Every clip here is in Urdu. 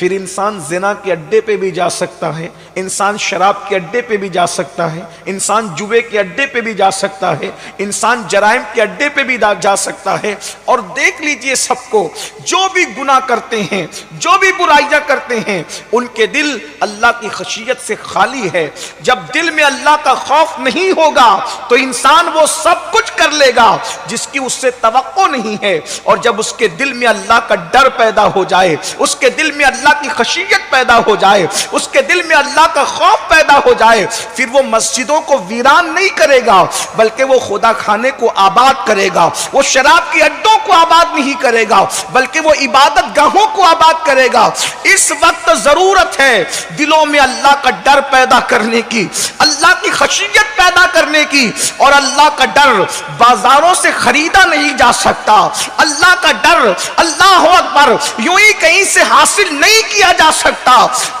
پھر انسان زنا کے اڈے پہ بھی جا سکتا ہے، انسان شراب کے اڈے پہ بھی جا سکتا ہے، انسان جوے کے اڈے پہ بھی جا سکتا ہے، انسان جرائم کے اڈے پہ بھی جا سکتا ہے۔ اور دیکھ لیجئے سب کو، جو بھی گناہ کرتے ہیں، جو بھی برائیاں کرتے ہیں، ان کے دل اللہ کی خشیت سے خالی ہے۔ جب دل میں اللہ کا خوف نہیں ہوگا تو انسان وہ سب کچھ کر لے گا جس کی اس سے توقع نہیں ہے، اور جب اس کے دل میں اللہ کا ڈر پیدا ہو جائے، اس کے دل میں اللہ کی خشیت پیدا ہو جائے، اس کے دل میں اللہ کا خوف پیدا ہو جائے، پھر وہ مسجدوں کو ویران نہیں کرے گا بلکہ وہ خدا خانے کو آباد کرے گا، وہ شراب کے اڈوں کو آباد نہیں کرے گا بلکہ وہ عبادت گاہوں کو آباد کرے گا۔ اس وقت ضرورت ہے دلوں میں اللہ کا ڈر پیدا کرنے کی، اللہ کی خشیت پیدا کرنے کی، اور اللہ کا ڈر بازاروں سے خریدا نہیں جا سکتا، اللہ کا ڈر، اللہ اکبر، یوں ہی کہیں سے حاصل نہیں کیا جا سکتا۔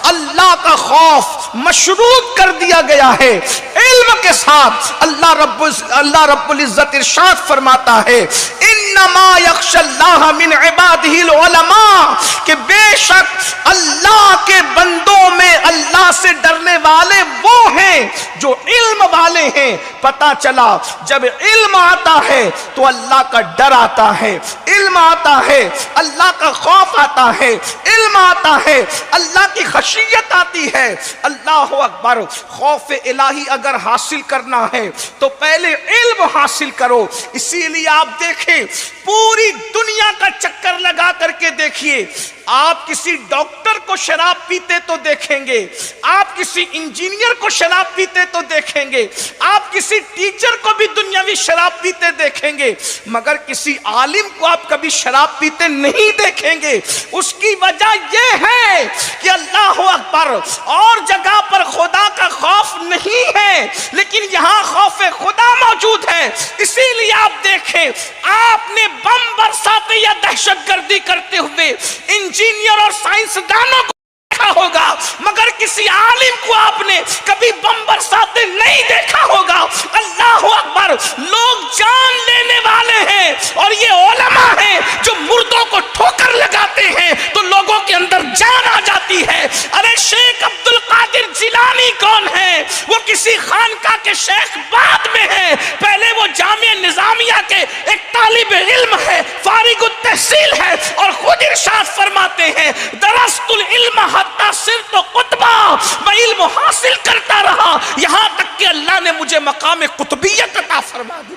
اللہ کا خوف مشروط کر دیا گیا ہے علم کے ساتھ۔ اللہ رب العزت ارشاد فرماتا ہے انما یخشی اللہ من عبادہ العلماء، کہ بے شک اللہ کے بندوں میں اللہ سے ڈرنے والے وہ ہیں جو علم والے ہیں۔ پتہ چلا جب علم آتا ہے تو اللہ کا ڈر آتا ہے، علم آتا ہے اللہ کا خوف آتا ہے، علم آتا ہے اللہ کی خشیت آتی ہے۔ اللہ اکبر، خوف الہی اگر حاصل کرنا ہے تو پہلے علم حاصل کرو۔ اسی لیے آپ دیکھیں، پوری دنیا کا چکر لگا کر کے دیکھیے، آپ کسی ڈاکٹر کو شراب پیتے تو دیکھیں گے، آپ کسی انجینئر کو شراب پیتے تو دیکھیں گے، آپ کسی ٹیچر کو بھی دنیاوی شراب پیتے دیکھیں گے، مگر کسی عالم کو آپ کبھی شراب پیتے نہیں دیکھیں گے۔ اس کی وجہ یہ ہے کہ اللہ اکبر، اور جگہ پر خدا کا خوف نہیں ہے لیکن یہاں خوف خدا موجود ہے۔ اسی لیے آپ دیکھیں، آپ نے بم برساتے یا دہشت گردی کرتے ہوئے انجینئر اور سائنسدانوں کو دیکھا ہوگا، مگر کسی عالم کو آپ نے کبھی بم برساتے نہیں دیکھا ہوگا۔ اللہ اکبر، لوگ جان لینے والے ہیں اور یہ علماء ہیں جو مردوں کو ٹھوکر لگاتے ہیں تو لوگوں کے اندر جان آ جاتی ہے۔ ارے شیخ عبد القادر جیلانی کون ہے؟ وہ کسی خانقاہ کے شیخ بعد میں ہے، پہلے وہ جامعہ نظامیہ کے ایک طالب علم ہے، فارغ التحصیل ہے، اور خود ارشاد فرماتے ہیں درست العلم حتی صرت قطبہ، میں علم حاصل کرتا رہا یہاں تک کہ اللہ نے مجھے مقام قطبیت عطا فرما دی۔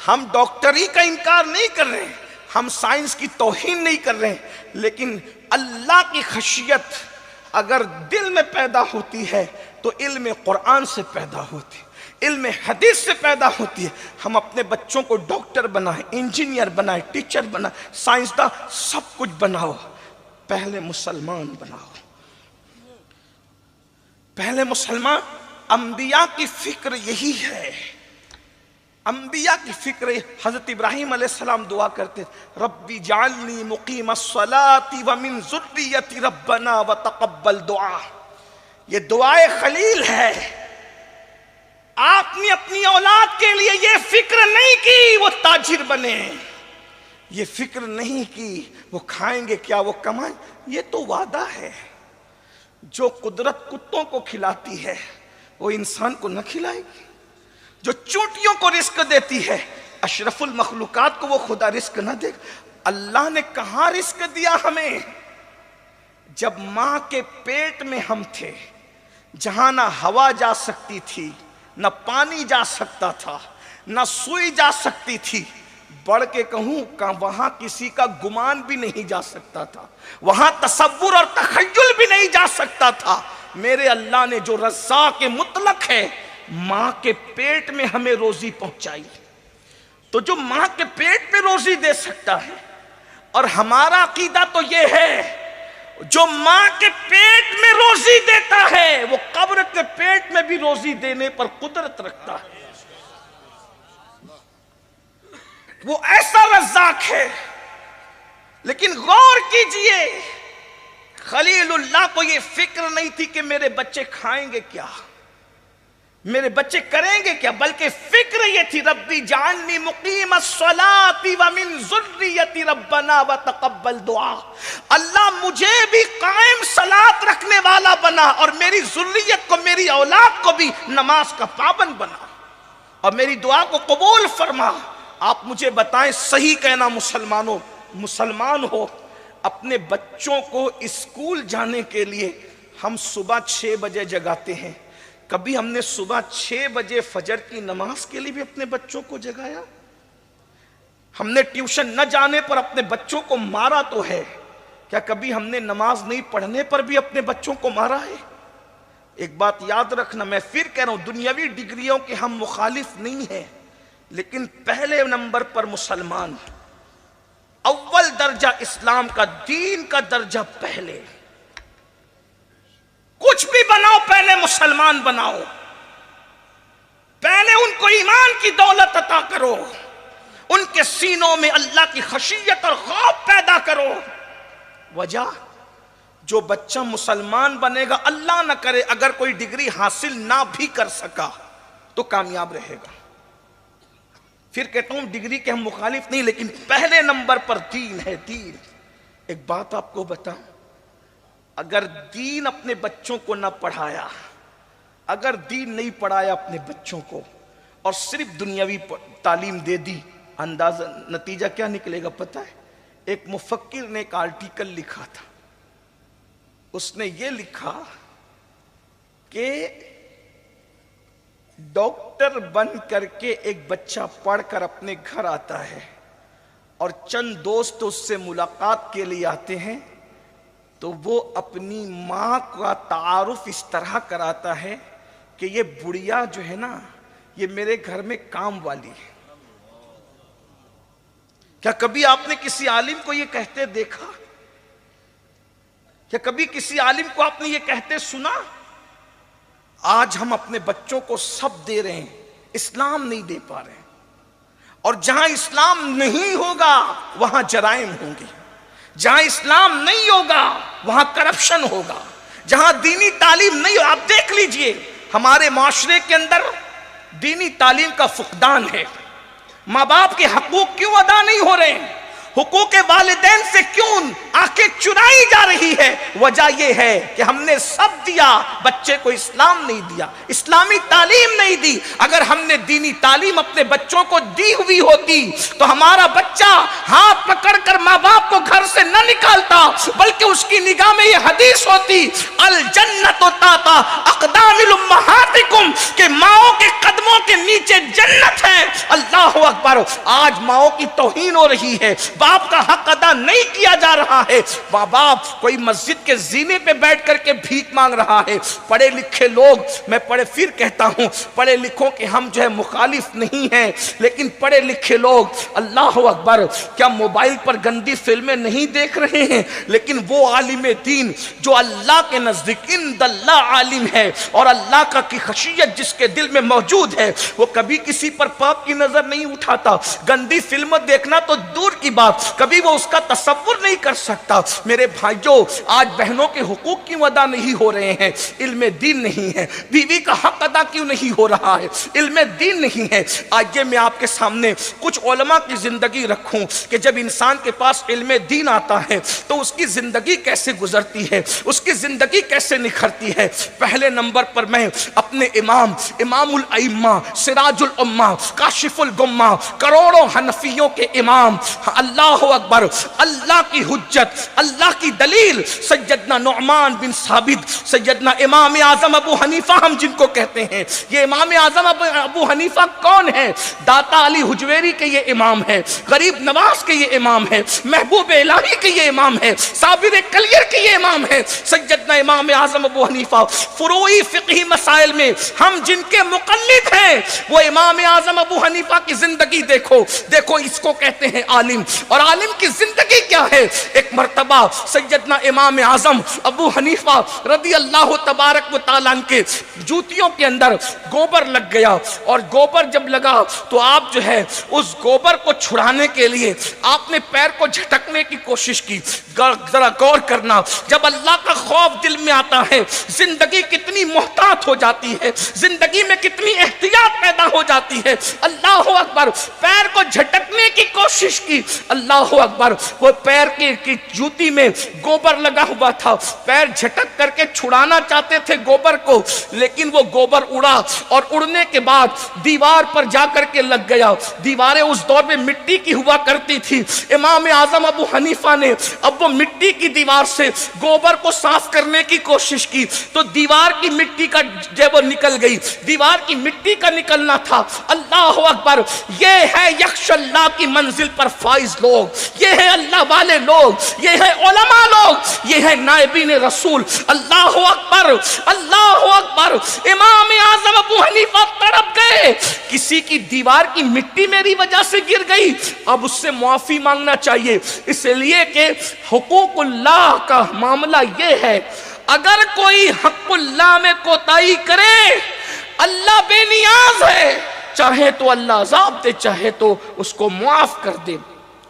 ہم ڈاکٹری کا انکار نہیں کر رہے، ہم سائنس کی توہین نہیں کر رہے، لیکن اللہ کی خشیت اگر دل میں پیدا ہوتی ہے تو علم قرآن سے پیدا ہوتی ہے، علم حدیث سے پیدا ہوتی ہے۔ ہم اپنے بچوں کو ڈاکٹر بنائیں، انجینئر بنائیں، ٹیچر بنائیں، سائنسداں، سب کچھ بناؤ، پہلے مسلمان بناؤ۔ پہلے مسلمان، انبیاء کی فکر یہی ہے، انبیاء کی فکر۔ حضرت ابراہیم علیہ السلام دعا کرتے ربی جعلنی مقیم الصلاۃ ومن ذریتی ربنا وتقبل دعا، یہ دعائے خلیل ہے۔ آپ نے اپنی اولاد کے لیے یہ فکر نہیں کی وہ تاجر بنے، یہ فکر نہیں کی وہ کھائیں گے کیا، وہ کمائیں، یہ تو وعدہ ہے۔ جو قدرت کتوں کو کھلاتی ہے وہ انسان کو نہ کھلائے گی، جو چونٹیوں کو رزق دیتی ہے اشرف المخلوقات کو وہ خدا رزق نہ دے گا۔ اللہ نے کہاں رزق دیا ہمیں؟ جب ماں کے پیٹ میں ہم تھے، جہاں نہ ہوا جا سکتی تھی، نہ پانی جا سکتا تھا، نہ سوئی جا سکتی تھی، بڑھ کے کہوں کہ وہاں کسی کا گمان بھی نہیں جا سکتا تھا، وہاں تصور اور تخیل بھی نہیں جا سکتا تھا، میرے اللہ نے جو رزاق مطلق ہے ماں کے پیٹ میں ہمیں روزی پہنچائی۔ تو جو ماں کے پیٹ میں روزی دے سکتا ہے، اور ہمارا عقیدہ تو یہ ہے جو ماں کے پیٹ میں روزی دیتا ہے وہ قبر کے پیٹ میں بھی روزی دینے پر قدرت رکھتا ہے، وہ ایسا رزاق ہے۔ لیکن غور کیجئے، خلیل اللہ کو یہ فکر نہیں تھی کہ میرے بچے کھائیں گے کیا، میرے بچے کریں گے کیا، بلکہ فکر یہ تھی ربی جعلنی مقیم الصلاۃ ومن ذریتی ربنا وتقبل دعا، اللہ مجھے قائم صلات رکھنے والا بنا، اور میری ذریت کو، میری اولاد کو بھی نماز کا پابند بنا، اور میری دعا کو قبول فرما۔ آپ مجھے بتائیں، صحیح کہنا مسلمانوں، مسلمان ہو، اپنے بچوں کو اسکول جانے کے لیے ہم صبح 6 بجے جگاتے ہیں، کبھی ہم نے صبح 6 بجے فجر کی نماز کے لیے بھی اپنے بچوں کو جگایا؟ ہم نے ٹیوشن نہ جانے پر اپنے بچوں کو مارا تو ہے، کیا کبھی ہم نے نماز نہیں پڑھنے پر بھی اپنے بچوں کو مارا ہے؟ ایک بات یاد رکھنا، میں پھر کہہ رہا ہوں، دنیاوی ڈگریوں کے ہم مخالف نہیں ہیں، لیکن پہلے نمبر پر مسلمان، اول درجہ اسلام کا، دین کا درجہ پہلے۔ کچھ بھی بناؤ، پہلے مسلمان بناؤ، پہلے ان کو ایمان کی دولت عطا کرو، ان کے سینوں میں اللہ کی خشیت اور خوف پیدا کرو۔ وجہ، جو بچہ مسلمان بنے گا، اللہ نہ کرے اگر کوئی ڈگری حاصل نہ بھی کر سکا تو کامیاب رہے گا۔ پھر کہتا ہوں ڈگری کے ہم مخالف نہیں، لیکن پہلے نمبر پر دین ہے، دین۔ ایک بات آپ کو بتاؤں، اگر دین اپنے بچوں کو نہ پڑھایا، اگر دین نہیں پڑھایا اپنے بچوں کو، اور صرف دنیاوی تعلیم دے دی، اندازہ نتیجہ کیا نکلے گا پتہ ہے؟ ایک مفکر نے ایک آرٹیکل لکھا تھا، اس نے یہ لکھا کہ ڈاکٹر بن کر کے ایک بچہ پڑھ کر اپنے گھر آتا ہے، اور چند دوست اس سے ملاقات کے لیے آتے ہیں، تو وہ اپنی ماں کا تعارف اس طرح کراتا ہے کہ یہ بڑھیا جو ہے نا، یہ میرے گھر میں کام والی ہے۔ کیا کبھی آپ نے کسی عالم کو یہ کہتے دیکھا؟ کیا کبھی کسی عالم کو آپ نے یہ کہتے سنا؟ آج ہم اپنے بچوں کو سب دے رہے ہیں، اسلام نہیں دے پا رہے ہیں، اور جہاں اسلام نہیں ہوگا وہاں جرائم ہوں گے، جہاں اسلام نہیں ہوگا وہاں کرپشن ہوگا، جہاں دینی تعلیم نہیں ہو۔ آپ دیکھ لیجئے ہمارے معاشرے کے اندر دینی تعلیم کا فقدان ہے، ماں باپ کے حقوق کیوں ادا نہیں ہو رہے ہیں، حقوق والدین سے کیوں آنکھیں چرائی جا رہی ہے؟ وجہ یہ ہے کہ ہم نے سب دیا، بچے کو اسلام نہیں دیا، اسلامی تعلیم نہیں دی۔ اگر ہم نے دینی تعلیم اپنے بچوں کو دی ہوئی ہوتی تو ہمارا بچہ ہاتھ پکڑ کر ماں باپ کو گھر سے نہ نکالتا، بلکہ اس کی نگاہ میں یہ حدیث ہوتی، الجنت تحت اقدام الامہاتکم، کہ ماؤں کے قدموں کے نیچے جنت ہے۔ اللہ اکبر! آج ماؤں کی توہین ہو رہی ہے، باپ کا حق ادا نہیں کیا جا رہا ہے، باپ کوئی مسجد کے زینے پہ بیٹھ کر کے بھیک مانگ رہا ہے۔ پڑھے لکھے لوگ، میں پھر کہتا ہوں، پڑھے لکھوں کے ہم جو ہے مخالف نہیں ہیں، لیکن پڑھے لکھے لوگ، اللہ اکبر، کیا موبائل پر گندی فلمیں نہیں دیکھ رہے ہیں؟ لیکن وہ عالم دین جو اللہ کے نزدیک عند اللہ عالم ہے، اور اللہ کا کی خشیت جس کے دل میں موجود ہے، وہ کبھی کسی پر پاپ کی نظر نہیں اٹھاتا۔ گندی فلم دیکھنا تو دور کی بات، کبھی وہ اس کا تصور نہیں کر سکتا۔ میرے بھائیوں، آج بہنوں کے حقوق کیوں ادا نہیں ہو رہے ہیں؟ علم دین نہیں ہے۔ بیوی کا حق ادا کیوں نہیں ہو رہا ہے؟ علم دین نہیں ہے۔ آج یہ میں آپ کے سامنے کچھ علماء کی زندگی رکھوں کہ جب انسان کے پاس علم دین آتا ہے تو اس کی زندگی کیسے گزرتی ہے، اس کی زندگی کیسے نکھرتی ہے۔ پہلے نمبر پر میں اپنے امام الائمہ، سراج الامہ، کاشف الغمہ، کروڑوں حنفیوں کے امام، اللہ اکبر، اللہ کی حجت، اللہ کی دلیل، سیدنا نعمان بن ثابت، سیدنا امام اعظم ابو حنیفہ ہم جن کو کہتے ہیں۔ یہ امام اعظم ابو حنیفہ کون ہے؟ داتا علی حجویری کے یہ امام ہے، غریب نواز کے یہ امام ہے، محبوب الہی کے یہ امام ہے، صابر کلیر کے یہ امام ہے، سیدنا امام اعظم ابو حنیفہ۔ فروعی فقہی مسائل میں ہم جن کے مقلد ہیں وہ امام اعظم ابو حنیفہ کی زندگی دیکھو اس کو کہتے ہیں عالم۔ اور عالم کی زندگی کیا ہے؟ ایک مرتبہ سیدنا امام اعظم ابو حنیفہ رضی اللہ تبارک و تعالیٰ کے جوتیوں کے اندر گوبر لگ گیا، اور گوبر جب لگا تو آپ جو ہے اس گوبر کو چھڑانے کے لیے آپ نے پیر کو جھٹکنے کی کوشش کی۔ ذرا غور کرنا، جب اللہ کا خوف دل میں آتا ہے زندگی کتنی محتاط ہو جاتی ہے، زندگی میں کتنی احتیاط پیدا ہو جاتی ہے۔ اللہ اکبر! پیر کو جھٹکنے کی کوشش کی، اللہ اکبر، وہ پیر کی جوتی میں گوبر لگا ہوا تھا۔ تھا, پیر جھٹک کر کے چھڑانا چاہتے تھے گوبر کو, لیکن وہ گوبر اڑا اور اڑنے کے بعد دیوار پر جا کر کے لگ گیا. دیواریں اس دور میں مٹی کی ہوا کرتی تھی. امام اعظم ابو حنیفہ نے اب وہ مٹی کی دیوار سے گوبر کو صاف کرنے کی کوشش کی تو دیوار کی مٹی کا جب وہ نکل گئی, دیوار کی مٹی کا نکلنا تھا. اللہ اکبر, یہ ہے یخش اللہ کی منزل پر فائز لوگ, یہ ہے اللہ والے لوگ, یہ ہے علماء لوگ, یہ ہے نائبین رسول. اللہ اکبر, اللہ اکبر. امام اعظم ابو حنیفہ تڑپ گئے, کسی کی دیوار کی مٹی میری وجہ سے گر گئی, اب اس سے معافی مانگنا چاہیے. اس لیے کہ حقوق اللہ کا معاملہ یہ ہے, اگر کوئی حق اللہ میں کوتاہی کرے, اللہ بے نیاز ہے, چاہے تو اللہ عذاب دے, چاہے تو اس کو معاف کر دے.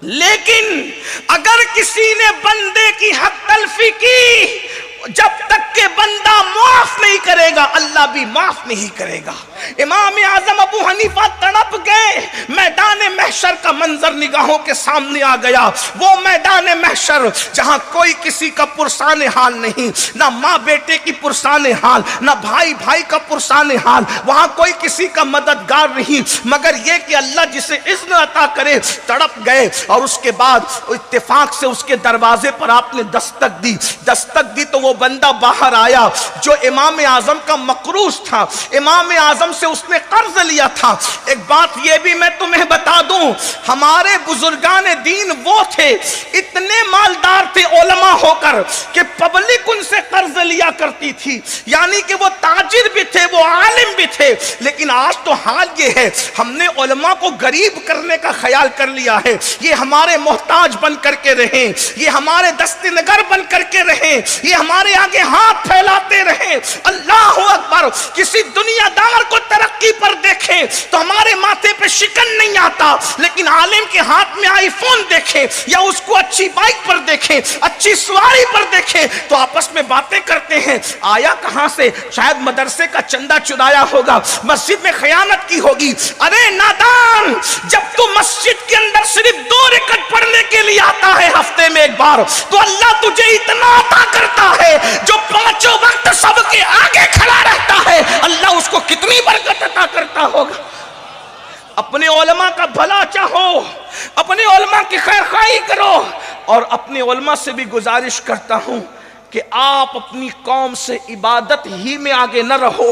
لیکن اگر کسی نے بندے کی حق تلفی کی, جب تک کہ بندہ معاف نہیں کرے گا اللہ بھی معاف نہیں کرے گا. امام اعظم ابو حنیفہ تڑپ گئے, میدان محشر کا منظر نگاہوں کے سامنے آ گیا. وہ میدان محشر جہاں کوئی کسی کا پرسان حال نہیں, نہ ماں بیٹے کی پرسان حال, نہ بھائی بھائی کا پرسان حال, وہاں کوئی کسی کا مددگار نہیں مگر یہ کہ اللہ جسے اذن عطا کرے. تڑپ گئے اور اس کے بعد اتفاق سے اس کے دروازے پر آپ نے دستک دی. دستک دی تو وہ بندہ باہر آیا جو امام اعظم کا مقروض تھا. امام اعظم سے اس نے قرض لیا تھا. ایک بات یہ بھی میں تمہیں بتا دوں, ہمارے بزرگان دین وہ تھے, اتنے مالدار تھے علماء ہو کر کہ پبلک ان سے قرض لیا کرتی تھی, یعنی کہ وہ تاجر بھی تھے, وہ عالم بھی تھے. لیکن آج تو حال یہ ہے, ہم نے علماء کو غریب کرنے کا خیال کر لیا ہے. یہ ہمارے محتاج بن کر کے رہیں, یہ ہمارے دست نگر بن کر کے رہیں, یہ ہمارے آگے ہاتھ پھیلاتے رہیں. اللہ اکبر. کسی دنیا دار کو ترقی پر دیکھیں تو ہمارے ماتھے پہ شکن نہیں آتا, لیکن عالم کے ہاتھ میں آئی فون دیکھیں یا اس کو اچھی بائک پر دیکھیں, اچھی سواری پر دیکھیں تو آپس میں باتیں کرتے ہیں. آیا کہاں سے؟ شاید مدرسے کا چندہ چرایا ہوگا, مسجد میں خیانت کی ہوگی. ارے نادان, جب تو مسجد کے اندر صرف 2 رکعت پڑھنے کے لیے آتا ہے ہفتے میں ایک بار, تو اللہ تجھے اتنا عطا کرتا ہے. جو 5 وقت سب کے آگے کھڑا رہتا ہے, اللہ اس کو کتنی برکت عطا کرتا ہوگا. اپنے علماء کا بھلا چاہو, اپنے علماء کی خیر خواہی کرو, اور اپنے علماء سے بھی گزارش کرتا ہوں کہ آپ اپنی قوم سے عبادت ہی میں آگے نہ رہو,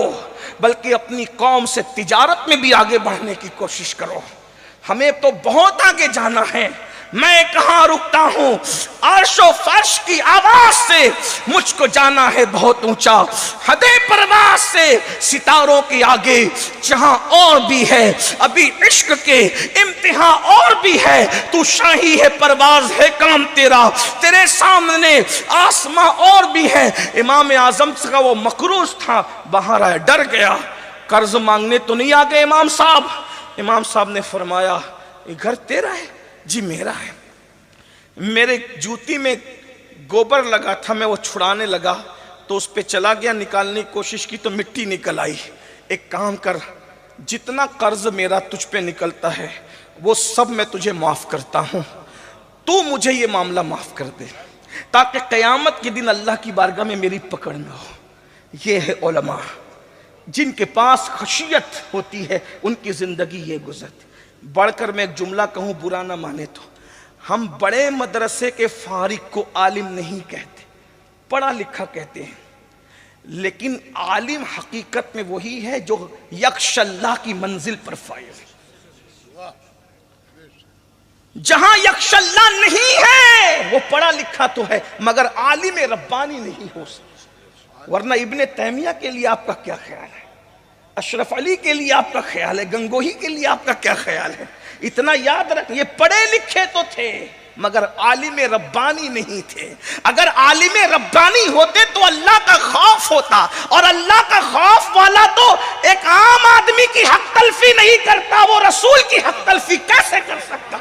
بلکہ اپنی قوم سے تجارت میں بھی آگے بڑھنے کی کوشش کرو. ہمیں تو بہت آگے جانا ہے. میں کہاں رکتا ہوں, عرش و فرش کی آواز سے مجھ کو جانا ہے بہت اونچا. حد پرواز سے ستاروں کے آگے جہاں اور بھی ہے ابھی عشق کے امتحان اور بھی ہے. تو شاہی ہے پرواز ہے کام تیرا, تیرے سامنے آسماں اور بھی ہے. امام اعظم کا وہ مقروض تھا, باہر آیا, ڈر گیا. قرض مانگنے تو نہیں آ گئے امام صاحب. امام صاحب نے فرمایا یہ گھر تیرا ہے؟ جی میرا ہے. میرے جوتی میں گوبر لگا تھا, میں وہ چھڑانے لگا تو اس پہ چلا گیا, نکالنے کی کوشش کی تو مٹی نکل آئی. ایک کام کر, جتنا قرض میرا تجھ پہ نکلتا ہے وہ سب میں تجھے معاف کرتا ہوں, تو مجھے یہ معاملہ معاف کر دے تاکہ قیامت کے دن اللہ کی بارگاہ میں میری پکڑ نہ ہو. یہ ہے علماء جن کے پاس خشیت ہوتی ہے, ان کی زندگی یہ گزرتی. بڑھ کر میں ایک جملہ کہوں, برا نہ مانے تو, ہم بڑے مدرسے کے فارغ کو عالم نہیں کہتے, پڑھا لکھا کہتے ہیں. لیکن عالم حقیقت میں وہی ہے جو یخش اللہ کی منزل پر فائز ہے. جہاں یخش اللہ نہیں ہے وہ پڑھا لکھا تو ہے مگر عالم ربانی نہیں ہو سکتا. ورنہ ابن تیمیہ کے لیے آپ کا کیا خیال ہے, اشرف علی کے لیے آپ کا خیال ہے, گنگوہی کے لیے آپ کا کیا خیال ہے؟ اتنا یاد رکھ, یہ پڑھے لکھے تو تھے مگر عالم ربانی نہیں تھے. اگر عالم ربانی ہوتے تو اللہ کا خوف ہوتا, اور اللہ کا خوف والا تو ایک عام آدمی کی حق تلفی نہیں کرتا, وہ رسول کی حق تلفی کیسے کر سکتا؟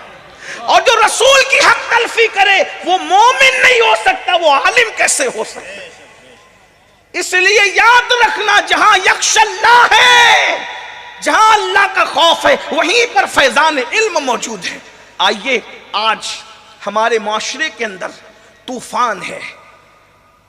اور جو رسول کی حق تلفی کرے وہ مومن نہیں ہو سکتا, وہ عالم کیسے ہو سکتا؟ اس لیے یاد رکھنا, جہاں یخش اللہ ہے, جہاں اللہ کا خوف ہے, وہیں پر فیضان علم موجود ہے. آئیے, آج ہمارے معاشرے کے اندر طوفان ہے,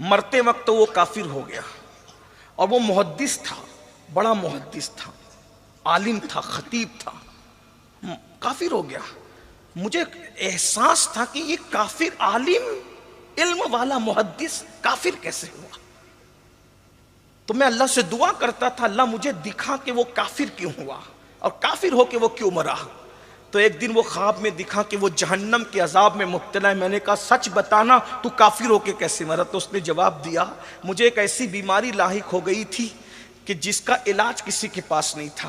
مرتے وقت تو وہ کافر ہو گیا، اور وہ محدث تھا، بڑا محدث تھا، عالم تھا، خطیب تھا، کافر ہو گیا۔ مجھے احساس تھا کہ یہ کافر عالم، علم والا محدث کافر کیسے ہوا؟ تو میں اللہ سے دعا کرتا تھا، اللہ مجھے دکھا کہ وہ کافر کیوں ہوا اور کافر ہو کے وہ کیوں مرا۔ تو ایک دن وہ خواب میں دکھا کہ وہ جہنم کے عذاب میں مبتلا ہے۔ میں نے کہا سچ بتانا تو کافر ہو کے کیسے مرا؟ تو اس نے جواب دیا مجھے ایک ایسی بیماری لاحق ہو گئی تھی کہ جس کا علاج کسی کے پاس نہیں تھا۔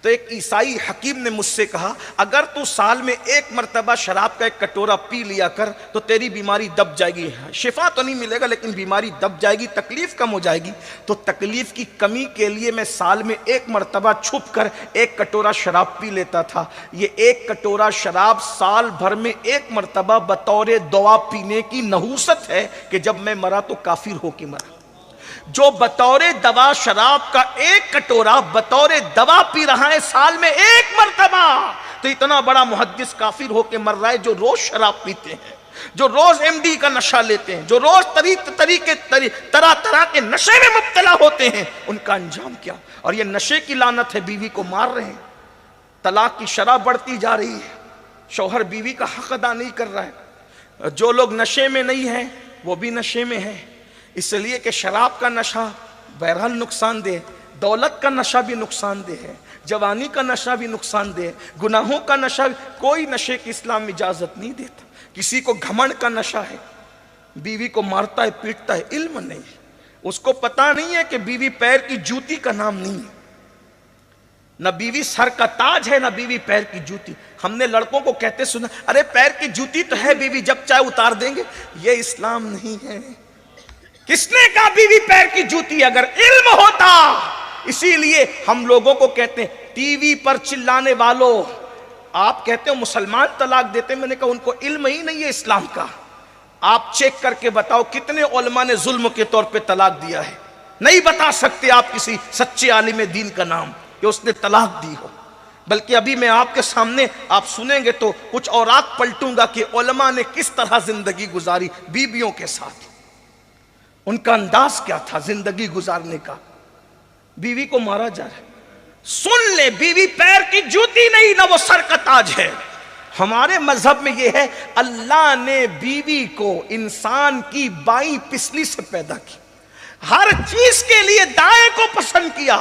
تو ایک عیسائی حکیم نے مجھ سے کہا اگر تو سال میں ایک مرتبہ شراب کا ایک کٹورا پی لیا کر تو تیری بیماری دب جائے گی، شفا تو نہیں ملے گا لیکن بیماری دب جائے گی، تکلیف کم ہو جائے گی۔ تو تکلیف کی کمی کے لیے میں سال میں ایک مرتبہ چھپ کر ایک کٹورا شراب پی لیتا تھا۔ یہ ایک کٹورا شراب سال بھر میں ایک مرتبہ بطور دوا پینے کی نحوست ہے کہ جب میں مرا تو کافر ہو کے مرا۔ جو بطور دوا شراب کا ایک کٹورا بطور دوا پی رہا ہے سال میں ایک مرتبہ، تو اتنا بڑا محدث کافر ہو کے مر رہا ہے جو روز شراب پیتے ہیں، جو روز ایم ڈی کا نشہ لیتے ہیں، جو روز طرح طرح کے نشے میں مبتلا ہوتے ہیں، ان کا انجام کیا؟ اور یہ نشے کی لعنت ہے، بیوی کو مار رہے ہیں، طلاق کی شرح بڑھتی جا رہی ہے، شوہر بیوی کا حق ادا نہیں کر رہا ہے۔ جو لوگ نشے میں نہیں ہیں وہ بھی نشے میں ہیں، اس لیے کہ شراب کا نشہ بہرحال نقصان دہ، دولت کا نشہ بھی نقصان دہ ہے، جوانی کا نشہ بھی نقصان دہ، گناہوں کا نشہ، کوئی نشے کی اسلام اجازت نہیں دیتا۔ کسی کو گھمنڈ کا نشہ ہے، بیوی کو مارتا ہے پیٹتا ہے، علم نہیں، اس کو پتا نہیں ہے کہ بیوی پیر کی جوتی کا نام نہیں ہے، نہ بیوی سر کا تاج ہے، نہ بیوی پیر کی جوتی۔ ہم نے لڑکوں کو کہتے سنا ارے پیر کی جوتی تو ہے بیوی، جب چاہے اتار دیں گے، یہ اسلام نہیں ہے۔ کس نے کہا بیوی پیر کی جوتی؟ اگر علم ہوتا، اسی لیے ہم لوگوں کو کہتے ہیں ٹی وی پر چلانے والوں، آپ کہتے ہو مسلمان طلاق دیتے، میں نے کہا ان کو علم ہی نہیں ہے اسلام کا۔ آپ چیک کر کے بتاؤ کتنے علماء نے ظلم کے طور پہ طلاق دیا ہے؟ نہیں بتا سکتے آپ کسی سچے عالم دین کا نام کہ اس نے طلاق دی ہو۔ بلکہ ابھی میں آپ کے سامنے آپ سنیں گے تو کچھ اوراق پلٹوں گا کہ علماء نے کس طرح زندگی گزاری بیویوں کے ساتھ، ان کا انداز کیا تھا زندگی گزارنے کا۔ بیوی کو مارا جا رہا ہے، سن لے بیوی پیر کی جوتی نہیں، نہ وہ سر کا تاج ہے۔ ہمارے مذہب میں یہ ہے اللہ نے بیوی کو انسان کی بائیں پسلی سے پیدا کی، ہر چیز کے لیے دائیں کو پسند کیا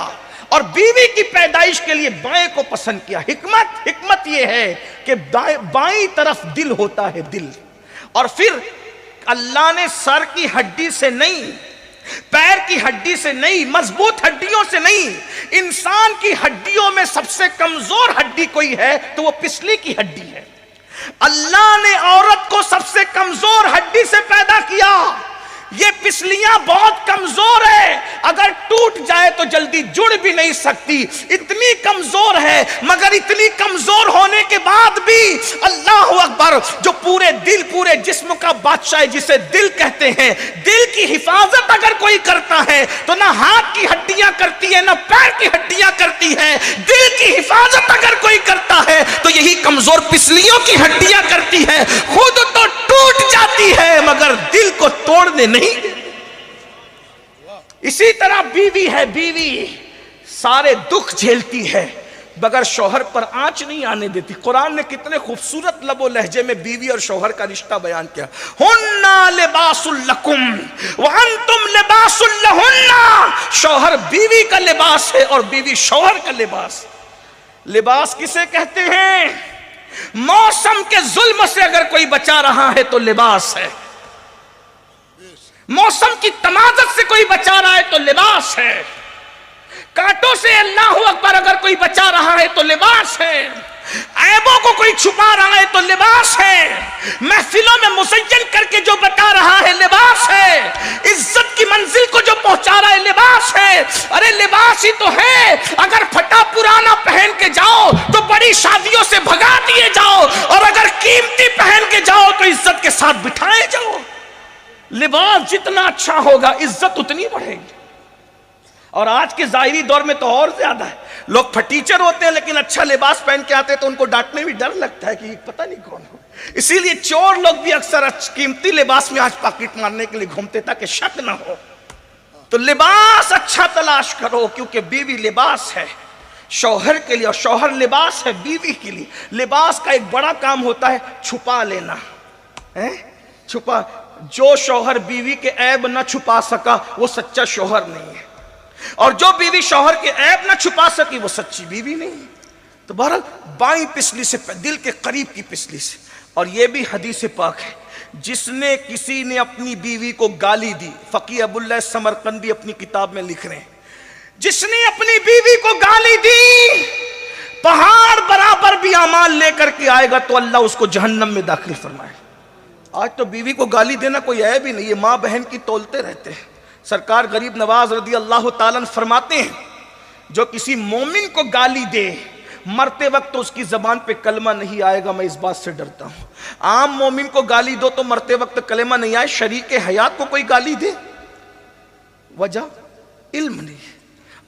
اور بیوی کی پیدائش کے لیے بائیں کو پسند کیا۔ حکمت یہ ہے کہ بائیں طرف دل ہوتا ہے، دل، اور پھر اللہ نے سر کی ہڈی سے نہیں، پیر کی ہڈی سے نہیں، مضبوط ہڈیوں سے نہیں، انسان کی ہڈیوں میں سب سے کمزور ہڈی کوئی ہے تو وہ پسلی کی ہڈی ہے۔ اللہ نے عورت کو سب سے کمزور ہڈی سے پیدا کیا۔ یہ پسلیاں بہت کمزور ہے، اگر ٹوٹ جائے تو جلدی جڑ بھی نہیں سکتی، اتنی کمزور ہے، مگر اتنی کمزور ہونے کے بعد بھی اللہ اکبر، جو پورے دل پورے جسم کا بادشاہ جسے دل کہتے ہیں، دل کی حفاظت اگر کوئی کرتا ہے تو نہ ہاتھ کی ہڈیاں کرتی ہے نہ پیر کی ہڈیاں کرتی ہے، دل کی حفاظت اگر کوئی کرتا ہے تو یہی کمزور پسلیوں کی ہڈیاں کرتی ہے۔ خود تو ٹوٹ جاتی ہے مگر دل کو توڑنے نہیں۔ اسی طرح بیوی ہے، بیوی سارے دکھ جھیلتی ہے مگر شوہر پر آنچ نہیں آنے دیتی۔ قرآن نے کتنے خوبصورت لب و لہجے میں بیوی اور شوہر کا رشتہ بیان کیا۔ ہننا لباس لکم وانتم لباس لہن، شوہر بیوی کا لباس ہے اور بیوی شوہر کا لباس۔ لباس کسے کہتے ہیں؟ موسم کے ظلم سے اگر کوئی بچا رہا ہے تو لباس ہے، موسم کی تمازت سے کوئی بچا رہا ہے تو لباس ہے، کانٹوں سے اللہ اکبر اگر کوئی بچا رہا ہے تو لباس ہے، عیبوں کو کوئی چھپا رہا ہے تو لباس ہے، محفلوں میں مزین کر کے جو بتا رہا ہے لباس ہے، عزت کی منزل کو جو پہنچا رہا ہے لباس ہے۔ ارے لباس ہی تو ہے، اگر پھٹا پرانا پہن کے جاؤ تو بڑی شادیوں سے بھگا دیے جاؤ، اور اگر قیمتی پہن کے جاؤ تو عزت کے ساتھ بٹھائے جاؤ۔ لباس جتنا اچھا ہوگا عزت اتنی بڑھے گی، اور آج کے ظاہری دور میں تو اور زیادہ ہے۔ لوگ پھٹیچر ہوتے ہیں لیکن اچھا لباس پہن کے آتے ہیں تو ان کو ڈانٹنے بھی ڈر لگتا ہے کہ پتہ نہیں کون ہو۔ اسی لیے چور لوگ بھی اکثر قیمتی لباس میں آج پاکٹ مارنے کے لیے گھومتے تاکہ شک نہ ہو. تو لباس اچھا تلاش کرو، کیونکہ بیوی لباس ہے شوہر کے لیے، اور شوہر لباس ہے بیوی کے لیے. لباس کا ایک بڑا کام ہوتا ہے چھپا لینا. چھپا، جو شوہر بیوی کے عیب نہ چھپا سکا وہ سچا شوہر نہیں ہے، اور جو بیوی شوہر کے عیب نہ چھپا سکی وہ سچی بیوی نہیں ہے. تو بہرحال بائیں پسلی سے، دل کے قریب کی پسلی سے. اور یہ بھی حدیث پاک ہے، جس نے کسی نے اپنی بیوی کو گالی دی، فقیہ ابو اللہ سمرقندی اپنی کتاب میں لکھ رہے ہیں، جس نے اپنی بیوی کو گالی دی پہاڑ برابر بھی اعمال لے کر کے آئے گا تو اللہ اس کو جہنم میں داخل فرمائے. آج تو بیوی کو گالی دینا کوئی عیب ہی نہیں، یہ ماں بہن کی تولتے رہتے ہیں. سرکار غریب نواز رضی اللہ تعالیٰ فرماتے ہیں، جو کسی مومن کو گالی دے مرتے وقت تو اس کی زبان پہ کلمہ نہیں آئے گا، میں اس بات سے ڈرتا ہوں. عام مومن کو گالی دو تو مرتے وقت کلمہ نہیں آئے، شریک حیات کو کوئی گالی دے، وجہ علم نہیں.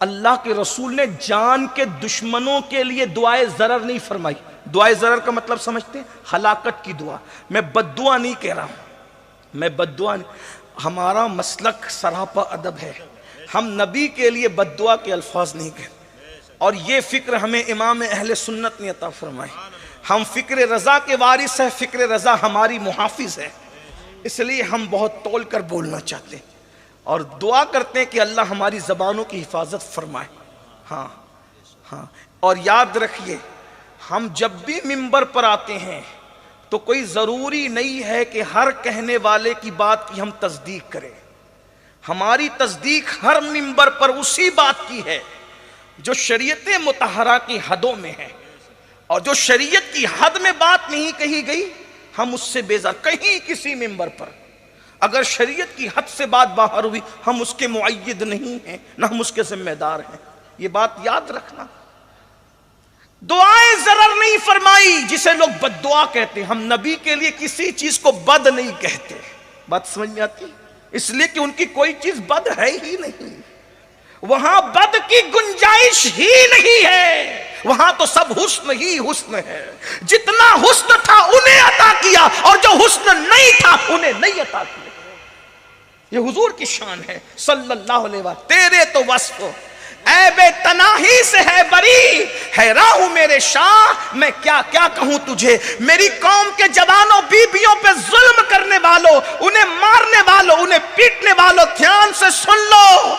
اللہ کے رسول نے جان کے دشمنوں کے لیے دعائے ضرر نہیں فرمائی. دعائے ضرر کا مطلب سمجھتے ہیں؟ ہلاکت کی دعا. میں بد دعا نہیں کہہ رہا ہوں، میں بد دعا نہیں. ہمارا مسلک سراپا ادب ہے، ہم نبی کے لیے بد دعا کے الفاظ نہیں کہتے، اور یہ فکر ہمیں امام اہل سنت نے عطا فرمائی. ہم فکر رضا کے وارث ہیں، فکر رضا ہماری محافظ ہے، اس لیے ہم بہت تول کر بولنا چاہتے ہیں اور دعا کرتے ہیں کہ اللہ ہماری زبانوں کی حفاظت فرمائے. ہاں ہاں. اور یاد رکھیے، ہم جب بھی منبر پر آتے ہیں تو کوئی ضروری نہیں ہے کہ ہر کہنے والے کی بات کی ہم تصدیق کریں. ہماری تصدیق ہر منبر پر اسی بات کی ہے جو شریعت مطہرہ کی حدوں میں ہے، اور جو شریعت کی حد میں بات نہیں کہی گئی ہم اس سے بیزار. کہیں کسی منبر پر اگر شریعت کی حد سے بات باہر ہوئی ہم اس کے معید نہیں ہیں، نہ ہم اس کے ذمہ دار ہیں. یہ بات یاد رکھنا. دعائیں ضرر نہیں فرمائی جسے لوگ بد دعا کہتے ہیں. ہم نبی کے لیے کسی چیز کو بد نہیں کہتے. بات سمجھ میں آتی؟ اس لیے کہ ان کی کوئی چیز بد ہے ہی نہیں، وہاں بد کی گنجائش ہی نہیں ہے، وہاں تو سب حسن ہی حسن ہے. جتنا حسن تھا انہیں عطا کیا، اور جو حسن نہیں تھا انہیں نہیں عطا کیا. یہ حضور کی شان ہے صلی اللہ علیہ وسلم. تیرے تو وصف عیب تناہی سے ہے بری، حیران ہوں میرے شاہ میں کیا کیا کہوں تجھے. میری قوم کے جوانوں بیویوں پہ ظلم کرنے والوں، انہیں مارنے والوں، انہیں پیٹنے والوں، دھیان سے سن لو،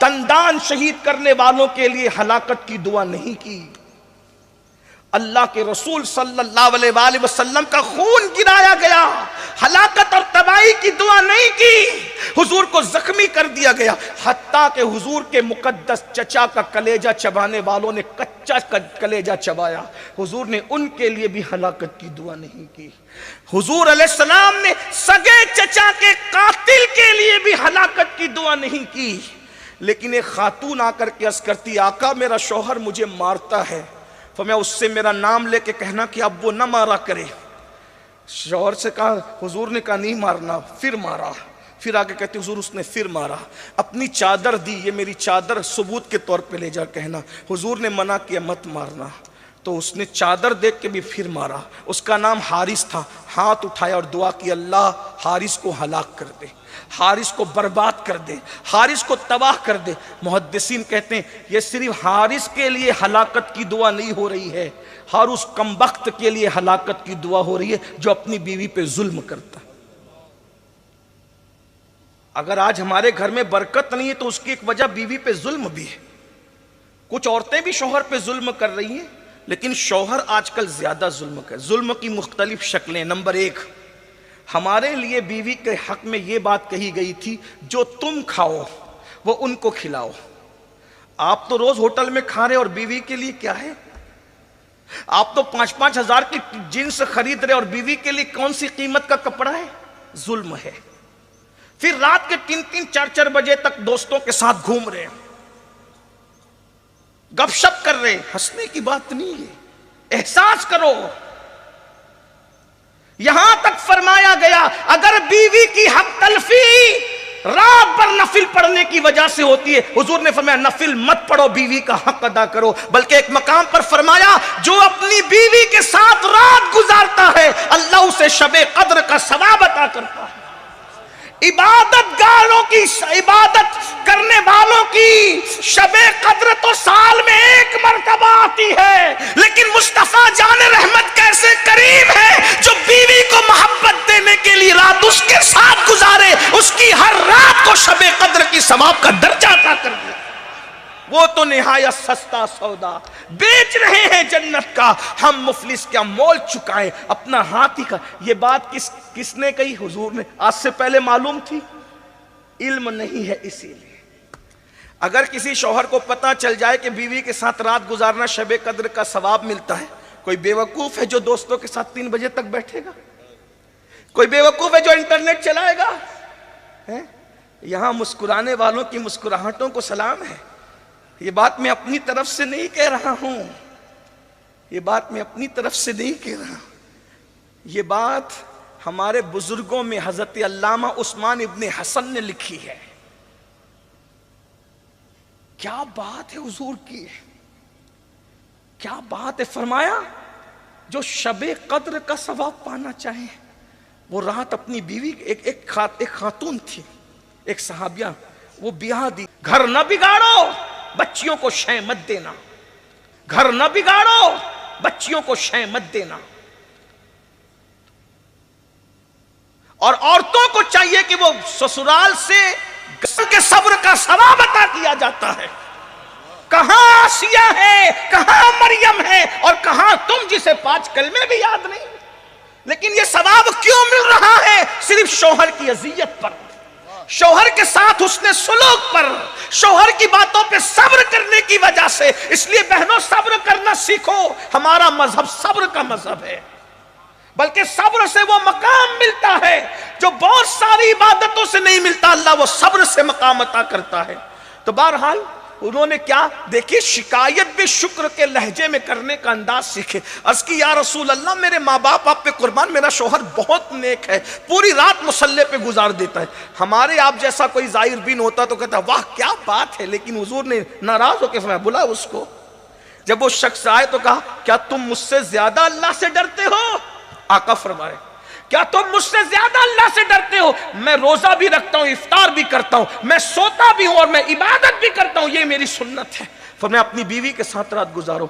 تندان شہید کرنے والوں کے لیے ہلاکت کی دعا نہیں کی. اللہ کے رسول صلی اللہ علیہ وآلہ وسلم کا خون گرایا گیا، ہلاکت اور تباہی کی دعا نہیں کی. حضور کو زخمی کر دیا گیا، حتیٰ کہ حضور کے مقدس چچا کا کلیجہ چبانے والوں نے کچا کلیجہ چبایا. حضور نے ان کے لیے بھی ہلاکت کی دعا نہیں کی. حضور علیہ السلام نے سگے چچا کے قاتل کے لیے بھی ہلاکت کی دعا نہیں کی. لیکن ایک خاتون آ کر کے عرض کرتی، آقا میرا شوہر مجھے مارتا ہے، تو میں اس سے میرا نام لے کے کہنا کہ اب وہ نہ مارا کرے. شوہر سے کہا، حضور نے کہا نہیں مارنا، پھر مارا. پھر آگے کہتے حضور اس نے پھر مارا. اپنی چادر دی، یہ میری چادر ثبوت کے طور پہ لے جا کہنا. حضور نے منع کیا مت مارنا، تو اس نے چادر دیکھ کے بھی پھر مارا. اس کا نام حارث تھا. ہاتھ اٹھایا اور دعا کی، اللہ حارث کو ہلاک کر دے، حارث کو برباد کر دے، حارث کو تباہ کر دے. محدثین کہتے ہیں یہ صرف حارث کے لیے ہلاکت کی دعا نہیں ہو رہی ہے، ہر اس کمبخت کے لیے ہلاکت کی دعا ہو رہی ہے جو اپنی بیوی پہ ظلم کرتا ہے. اگر آج ہمارے گھر میں برکت نہیں ہے تو اس کی ایک وجہ بیوی پہ ظلم بھی ہے. کچھ عورتیں بھی شوہر پہ ظلم کر رہی ہیں، لیکن شوہر آج کل زیادہ ظلم کر. ظلم کی مختلف شکلیں. نمبر ایک، ہمارے لیے بیوی کے حق میں یہ بات کہی گئی تھی جو تم کھاؤ وہ ان کو کھلاؤ. آپ تو روز ہوٹل میں کھا رہے اور بیوی کے لیے کیا ہے؟ آپ تو 5-5 ہزار کی جنس خرید رہے اور بیوی کے لیے کون سی قیمت کا کپڑا ہے؟ ظلم ہے. پھر رات کے 3-3 4-4 بجے تک دوستوں کے ساتھ گھوم رہے ہیں، گپ شپ کر رہے ہیں. ہنسنے کی بات نہیں ہے، احساس کرو. یہاں تک فرمایا گیا اگر بیوی کی حق تلفی رات بھر نفل پڑھنے کی وجہ سے ہوتی ہے. حضور نے فرمایا نفل مت پڑھو, بیوی کا حق ادا کرو. بلکہ ایک مقام پر فرمایا جو اپنی بیوی کے ساتھ رات گزارتا ہے اللہ اسے شب قدر کا ثواب عطا کرتا ہے. عبادت گاروں کی, عبادت کرنے والوں کی شب قدر تو سال میں ایک مرتبہ آتی ہے, لیکن مصطفیٰ جان رحمت کیسے کریم ہے جو بیوی کو محبت دینے کے لیے رات اس کے ساتھ گزارے, اس کی ہر رات کو شب قدر کی ثواب کا درجہ عطا کر دیا. وہ تو نہایت سستا سودا بیچ رہے ہیں جنت کا, ہم مفلس کیا مول چکائیں اپنا ہاتھ ہی کا. یہ بات کس نے کہی؟ حضور نے. آج سے پہلے معلوم تھی؟ علم نہیں ہے. اسی لیے اگر کسی شوہر کو پتہ چل جائے کہ بیوی کے ساتھ رات گزارنا شب قدر کا ثواب ملتا ہے, کوئی بیوقوف ہے جو دوستوں کے ساتھ 3 بجے تک بیٹھے گا؟ کوئی بیوقوف ہے جو انٹرنیٹ چلائے گا؟ یہاں مسکرانے والوں کی مسکراہٹوں کو سلام ہے. یہ بات میں اپنی طرف سے نہیں کہہ رہا ہوں, یہ بات میں اپنی طرف سے نہیں کہہ رہا ہوں. یہ بات ہمارے بزرگوں میں حضرت علامہ عثمان ابن حسن نے لکھی ہے. کیا بات ہے حضور کی, کیا بات ہے. فرمایا جو شب قدر کا ثواب پانا چاہے وہ رات اپنی بیوی, ایک خاتون تھی, ایک صحابیہ, وہ بیاہ دی. گھر نہ بگاڑو, بچیوں کو شے مت دینا. گھر نہ بگاڑو, بچیوں کو شے مت دینا. اور عورتوں کو چاہیے کہ وہ سسرال سے کے صبر کا ثواب عطا کیا جاتا ہے. کہاں آسیہ ہے, کہاں مریم ہے, اور کہاں تم جسے 5 کلمے بھی یاد نہیں, لیکن یہ ثواب کیوں مل رہا ہے؟ صرف شوہر کی اذیت پر, شوہر کے ساتھ حسن سلوک پر, شوہر کی باتوں پہ صبر کرنے کی وجہ سے. اس لیے بہنوں صبر کرنا سیکھو. ہمارا مذہب صبر کا مذہب ہے, بلکہ صبر سے وہ مقام ملتا ہے جو بہت ساری عبادتوں سے نہیں ملتا. اللہ وہ صبر سے مقام عطا کرتا ہے. تو بہرحال انہوں نے کیا دیکھیے, شکایت بھی شکر کے لہجے میں کرنے کا انداز سیکھے. عرض کی یا رسول اللہ میرے ماں باپ آپ پہ قربان, میرا شوہر بہت نیک ہے, پوری رات مصلے پہ گزار دیتا ہے. ہمارے آپ جیسا کوئی زائر بین ہوتا تو کہتا واہ کیا بات ہے, لیکن حضور نے ناراض ہو کے فرمایا بلا اس کو. جب وہ شخص آئے تو کہا کیا تم مجھ سے زیادہ اللہ سے ڈرتے ہو؟ آقا فرمائے کیا تم مجھ سے زیادہ اللہ سے ڈرتے ہو؟ میں روزہ بھی رکھتا ہوں, افطار بھی کرتا ہوں, میں سوتا بھی ہوں اور میں عبادت بھی کرتا ہوں, یہ میری سنت ہے. فرمایا اپنی بیوی کے ساتھ رات گزارو,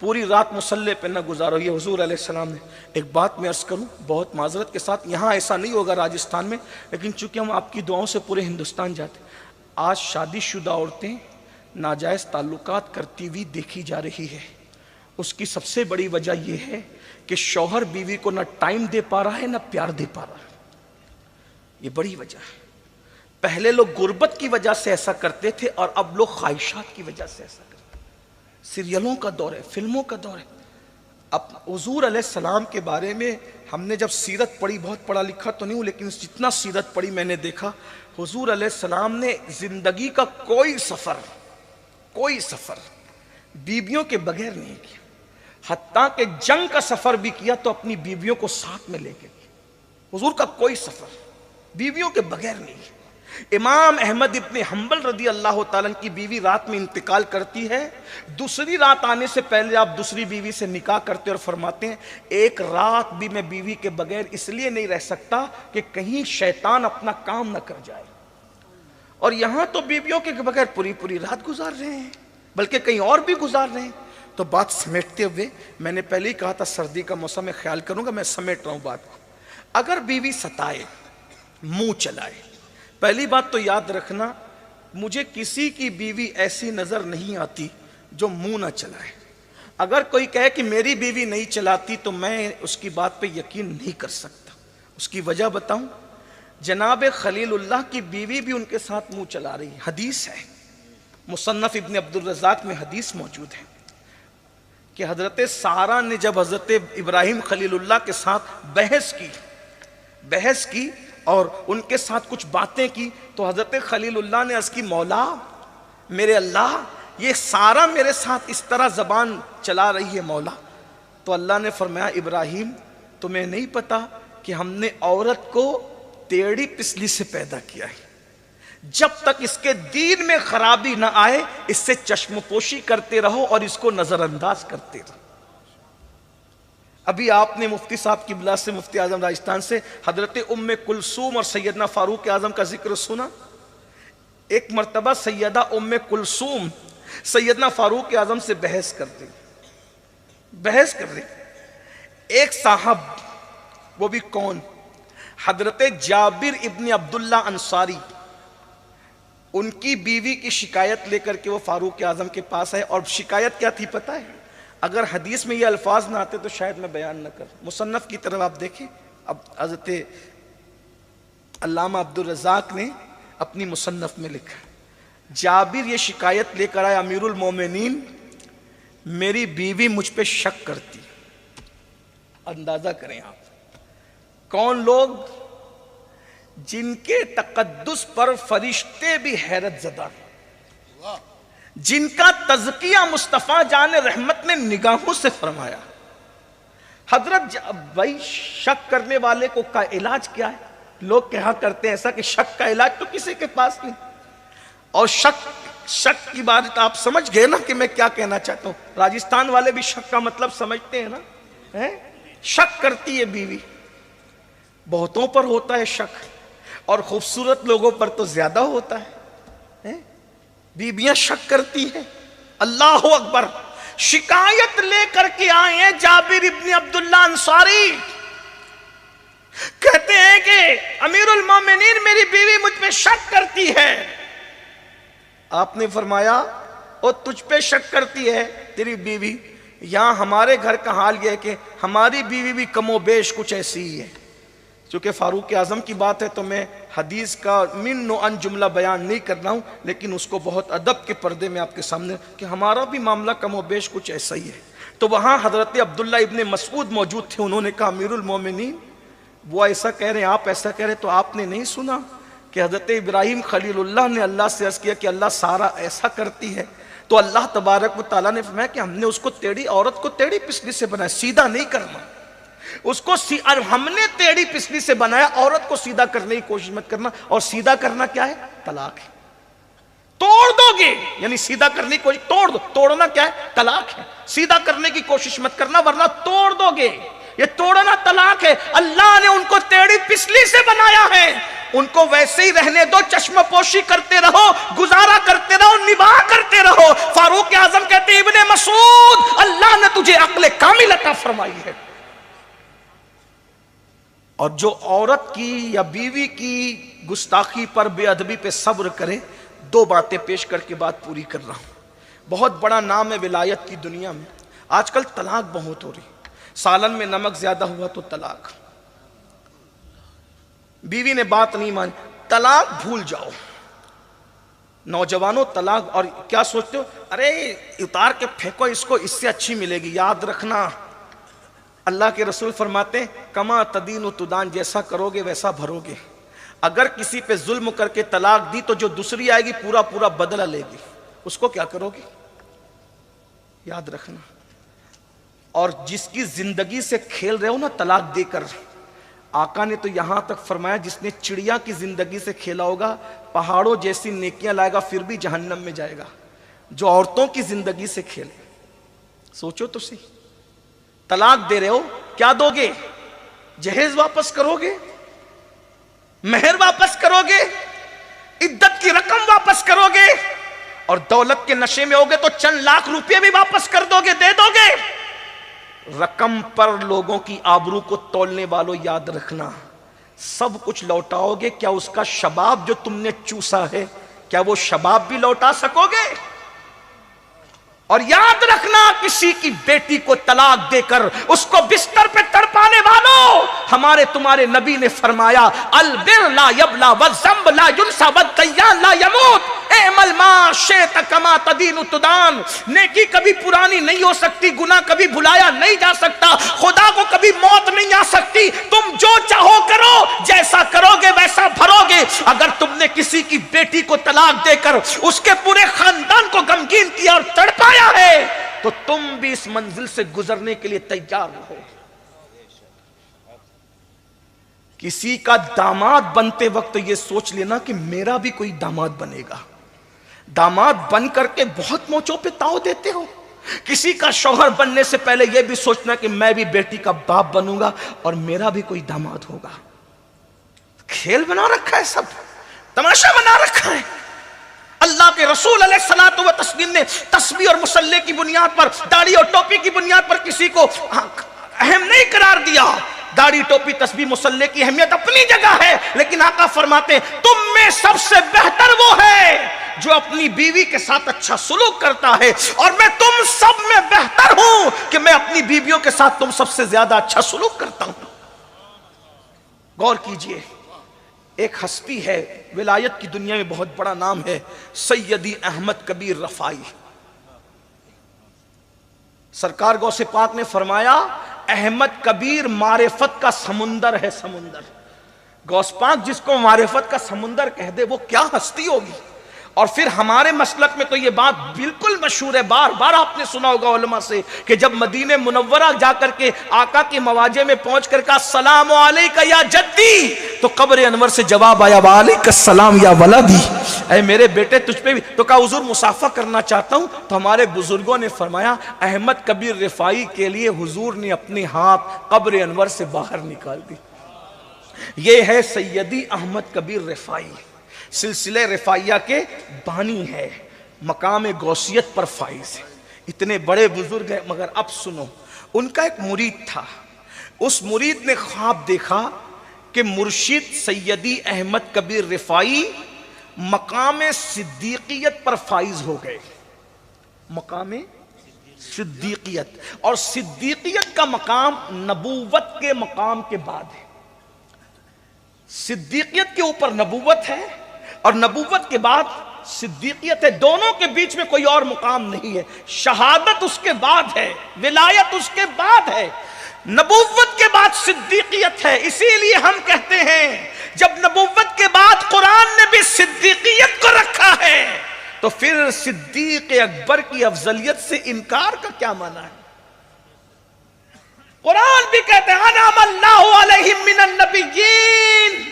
پوری رات مصلے پہ نہ گزارو. یہ حضور علیہ السلام نے. ایک بات میں عرض کروں بہت معذرت کے ساتھ, یہاں ایسا نہیں ہوگا راجستھان میں, لیکن چونکہ ہم آپ کی دعاؤں سے پورے ہندوستان جاتے ہیں, آج شادی شدہ عورتیں ناجائز تعلقات کرتی ہوئی دیکھی جا رہی ہے. اس کی سب سے بڑی وجہ یہ ہے کہ شوہر بیوی کو نہ ٹائم دے پا رہا ہے نہ پیار دے پا رہا ہے. یہ بڑی وجہ ہے. پہلے لوگ غربت کی وجہ سے ایسا کرتے تھے اور اب لوگ خواہشات کی وجہ سے ایسا کرتے ہیں. سیریلوں کا دور ہے, فلموں کا دور ہے. اب حضور علیہ السلام کے بارے میں ہم نے جب سیرت پڑھی, بہت پڑھا لکھا تو نہیں ہوں لیکن جتنا سیرت پڑھی میں نے دیکھا, حضور علیہ السلام نے زندگی کا کوئی سفر بیویوں کے بغیر نہیں کیا. حتیٰ کہ جنگ کا سفر بھی کیا تو اپنی بیویوں کو ساتھ میں لے کے گیا. حضور کا کوئی سفر بیویوں کے بغیر نہیں ہے. امام احمد ابن حنبل رضی اللہ تعالیٰ کی بیوی رات میں انتقال کرتی ہے, دوسری رات آنے سے پہلے آپ دوسری بیوی سے نکاح کرتے اور فرماتے ہیں ایک رات بھی میں بیوی کے بغیر اس لیے نہیں رہ سکتا کہ کہیں شیطان اپنا کام نہ کر جائے. اور یہاں تو بیویوں کے بغیر پوری رات گزار رہے ہیں, بلکہ کہیں اور بھی گزار رہے ہیں. تو بات سمیٹتے ہوئے, میں نے پہلے ہی کہا تھا سردی کا موسم میں خیال کروں گا, میں سمیٹ رہا ہوں بات کو. اگر بیوی ستائے, منہ چلائے, پہلی بات تو یاد رکھنا مجھے کسی کی بیوی ایسی نظر نہیں آتی جو منہ نہ چلائے. اگر کوئی کہے کہ میری بیوی نہیں چلاتی تو میں اس کی بات پہ یقین نہیں کر سکتا. اس کی وجہ بتاؤں, جناب خلیل اللہ کی بیوی بھی ان کے ساتھ منہ چلا رہی ہے. حدیث ہے, مصنف ابن عبدالرزاق میں حدیث موجود ہے کہ حضرت سارہ نے جب حضرت ابراہیم خلیل اللہ کے ساتھ بحث کی اور ان کے ساتھ کچھ باتیں کی تو حضرت خلیل اللہ نے عرض کی مولا میرے اللہ, یہ سارہ میرے ساتھ اس طرح زبان چلا رہی ہے مولا. تو اللہ نے فرمایا ابراہیم تمہیں نہیں پتا کہ ہم نے عورت کو ٹیڑھی پسلی سے پیدا کیا ہے, جب تک اس کے دین میں خرابی نہ آئے اس سے چشم پوشی کرتے رہو اور اس کو نظر انداز کرتے رہو۔ ابھی آپ نے مفتی صاحب کی بلا سے، مفتی اعظم راجستھان سے، حضرت ام کلثوم اور سیدنا فاروق اعظم کا ذکر سنا۔ ایک مرتبہ سیدہ ام کلثوم سیدنا فاروق اعظم سے بحث کر رہی۔ ایک صاحب، وہ بھی کون؟ حضرت جابر ابن عبداللہ انصاری، ان کی بیوی کی شکایت لے کر کے وہ فاروق اعظم کے پاس آئے، اور شکایت کیا تھی پتہ ہے؟ اگر حدیث میں یہ الفاظ نہ آتے تو شاید میں بیان نہ کر۔ مصنف کی طرف آپ دیکھیں، اب حضرت علامہ عبدالرزاق نے اپنی مصنف میں لکھا، جابر یہ شکایت لے کر آئے، امیر المومنین میری بیوی مجھ پہ شک کرتی۔ اندازہ کریں آپ، کون لوگ؟ جن کے تقدس پر فرشتے بھی حیرت زدہ، جن کا تزکیہ مصطفیٰ جان رحمت نے نگاہوں سے فرمایا۔ حضرت بھائی شک کرنے والے کو کا علاج کیا ہے؟ لوگ کہا کرتے ہیں ایسا کہ شک کا علاج تو کسی کے پاس نہیں، اور شک کی بات آپ سمجھ گئے نا کہ میں کیا کہنا چاہتا ہوں۔ راجستھان والے بھی شک کا مطلب سمجھتے ہیں نا۔ شک کرتی ہے بیوی، بہتوں پر ہوتا ہے شک، اور خوبصورت لوگوں پر تو زیادہ ہوتا ہے۔ بیویاں شک کرتی ہیں۔ اللہ اکبر! شکایت لے کر کے آئے ہیں جابر ابن عبداللہ انصاری، کہتے ہیں کہ امیر المومنین میری بیوی مجھ پہ شک کرتی ہے۔ آپ نے فرمایا او تجھ پہ شک کرتی ہے تیری بیوی؟ یہاں ہمارے گھر کا حال یہ ہے کہ ہماری بیوی بھی کم و بیش کچھ ایسی ہی ہے۔ چونکہ فاروق اعظم کی بات ہے تو میں حدیث کا من و ان جملہ بیان نہیں کر رہا ہوں، لیکن اس کو بہت ادب کے پردے میں آپ کے سامنے کہ ہمارا بھی معاملہ کم و بیش کچھ ایسا ہی ہے۔ تو وہاں حضرت عبداللہ ابن مسعود موجود تھے، انہوں نے کہا امیر المومنین وہ ایسا کہہ رہے ہیں، آپ ایسا کہہ رہے ہیں، تو آپ نے نہیں سنا کہ حضرت ابراہیم خلیل اللہ نے اللہ سے عرض کیا کہ اللہ سارا ایسا کرتی ہے؟ تو اللہ تبارک و تعالیٰ نے فرمایا کہ ہم نے اس کو ٹیڑھی عورت کو ٹیڑھی پسلی سے بنایا، سیدھا نہیں کرنا اس کو، ہم نے ٹیڑھی پسلی سے بنایا، عورت کو سیدھا کرنے کی کوشش مت کرنا۔ اور سیدھا کرنا کیا ہے؟ طلاق ہے۔ توڑ دو گے یعنی سیدھا کرنے کی کوشش، توڑ دو، توڑنا کیا ہے؟ طلاق ہے۔ سیدھا کرنے کی کوشش مت کرنا ورنہ توڑ دو گے، یہ توڑنا طلاق ہے۔ اللہ نے ان کو ٹیڑھی پسلی سے بنایا ہے، ان کو ویسے ہی رہنے دو، چشم پوشی کرتے رہو، گزارا کرتے رہو، نباہ کرتے رہو۔ فاروق اعظم کہتے ہیں ابن مسعود اللہ نے تجھے عقل کامل عطا فرمائی ہے۔ اور جو عورت کی یا بیوی کی گستاخی پر، بے ادبی پہ صبر کرے، دو باتیں پیش کر کے بات پوری کر رہا ہوں۔ بہت بڑا نام ہے ولایت کی دنیا میں، آج کل طلاق بہت ہو رہی، سالن میں نمک زیادہ ہوا تو طلاق، بیوی نے بات نہیں مانی، طلاق بھول جاؤ۔ نوجوانوں طلاق، اور کیا سوچتے ہو؟ ارے اتار کے پھینکو اس کو، اس سے اچھی ملے گی۔ یاد رکھنا اللہ کے رسول فرماتے ہیں کما تدین و تدان، جیسا کرو گے ویسا بھرو گے۔ اگر کسی پہ ظلم کر کے طلاق دی تو جو دوسری آئے گی پورا پورا بدلہ لے گی، اس کو کیا کرو گے؟ یاد رکھنا۔ اور جس کی زندگی سے کھیل رہے ہو نا طلاق دے کر، آقا نے تو یہاں تک فرمایا جس نے چڑیا کی زندگی سے کھیلا ہوگا پہاڑوں جیسی نیکیاں لائے گا پھر بھی جہنم میں جائے گا۔ جو عورتوں کی زندگی سے کھیلے، سوچو تو صحیح۔ طلاق دے رہے ہو، کیا دو گے؟ جہیز واپس کرو گے، مہر واپس کرو گے، عدت کی رقم واپس کرو گے، اور دولت کے نشے میں ہوگے تو چند لاکھ روپے بھی واپس کر دو گے، دے دو گے۔ رقم پر لوگوں کی آبرو کو تولنے والوں یاد رکھنا، سب کچھ لوٹاؤ گے، کیا اس کا شباب جو تم نے چوسا ہے کیا وہ شباب بھی لوٹا سکو گے؟ اور یاد رکھنا کسی کی بیٹی کو طلاق دے کر اس کو بستر پہ تڑپانے والوں، ہمارے تمہارے نبی نے فرمایا البر لا یبلا والذنب لا ینسى والدیان لا یموت اعمل ما شئت کما تدین تدان۔ نیکی کبھی پرانی نہیں ہو سکتی، گناہ کبھی بھلایا نہیں جا سکتا، خدا کو کبھی موت نہیں آ سکتی۔ تم جو چاہو کرو، جیسا کرو گے ویسا بھرو گے۔ اگر تم نے کسی کی بیٹی کو طلاق دے کر اس کے پورے خاندان کو غمگین کیا اور تڑپایا ہے تو تم بھی اس منزل سے گزرنے کے لیے تیار رہو۔ کسی کا داماد بنتے وقت یہ سوچ لینا کہ میرا بھی کوئی داماد بنے گا. داماد بن کر کے بہت موچوں پہ تاؤ دیتے ہو. کسی کا شوہر بننے سے پہلے یہ بھی سوچنا کہ میں بھی بیٹی کا باپ بنوں گا اور میرا بھی کوئی داماد ہوگا. کھیل بنا رکھا ہے، سب تماشا بنا رکھا ہے. اللہ کے رسول علیہ الصلوۃ والتسلیم نے تسبیح اور مصلی کی بنیاد پر، داڑھی اور ٹوپی کی بنیاد پر کسی کو اہم نہیں قرار دیا. داڑھی، ٹوپی، تسبیح، مصلی کی اہمیت اپنی جگہ ہے، لیکن آقا فرماتے ہیں تم میں سب سے بہتر وہ ہے جو اپنی بیوی کے ساتھ اچھا سلوک کرتا ہے، اور میں تم سب میں بہتر ہوں کہ میں اپنی بیویوں کے ساتھ تم سب سے زیادہ اچھا سلوک کرتا ہوں. غور کیجئے، ایک ہستی ہے ولایت کی دنیا میں بہت بڑا نام ہے، سیدی احمد کبیر رفائی. سرکار غوث پاک نے فرمایا احمد کبیر معرفت کا سمندر ہے. سمندر، غوث پاک جس کو معرفت کا سمندر کہہ دے وہ کیا ہستی ہوگی. اور پھر ہمارے مسلک میں تو یہ بات بالکل مشہور ہے، بار بار آپ نے سنا ہوگا علماء سے کہ جب مدینہ منورہ جا کر کے آقا کے مواجہ میں پہنچ کر کہا السلام علیکہ یا جدی، تو قبر انور سے جواب آیا وعلیکہ السلام یا ولدی، اے میرے بیٹے تجھ پہ بھی. تو کہا حضور مصافحہ کرنا چاہتا ہوں. تو ہمارے بزرگوں نے فرمایا احمد کبیر رفائی کے لیے حضور نے اپنے ہاتھ قبر انور سے باہر نکال دی. یہ ہے سیدی احمد کبیر رفائی، سلسلہ رفائیہ کے بانی ہے، مقام غوثیت پر فائز ہے. اتنے بڑے بزرگ ہیں، مگر اب سنو، ان کا ایک مرید تھا. اس مرید نے خواب دیکھا کہ مرشد سیدی احمد کبیر رفائی مقام صدیقیت پر فائز ہو گئے. مقام صدیقیت، اور صدیقیت کا مقام نبوت کے مقام کے بعد ہے. صدیقیت کے اوپر نبوت ہے اور نبوت کے بعد صدیقیت ہے. دونوں کے بیچ میں کوئی اور مقام نہیں ہے. شہادت اس کے بعد ہے، ولایت اس کے بعد ہے، نبوت کے بعد صدیقیت ہے. اسی لیے ہم کہتے ہیں جب نبوت کے بعد قرآن نے بھی صدیقیت کو رکھا ہے تو پھر صدیق اکبر کی افضلیت سے انکار کا کیا معنی ہے. قرآن بھی کہتے ہیں انعم اللہ علیہم من النبیین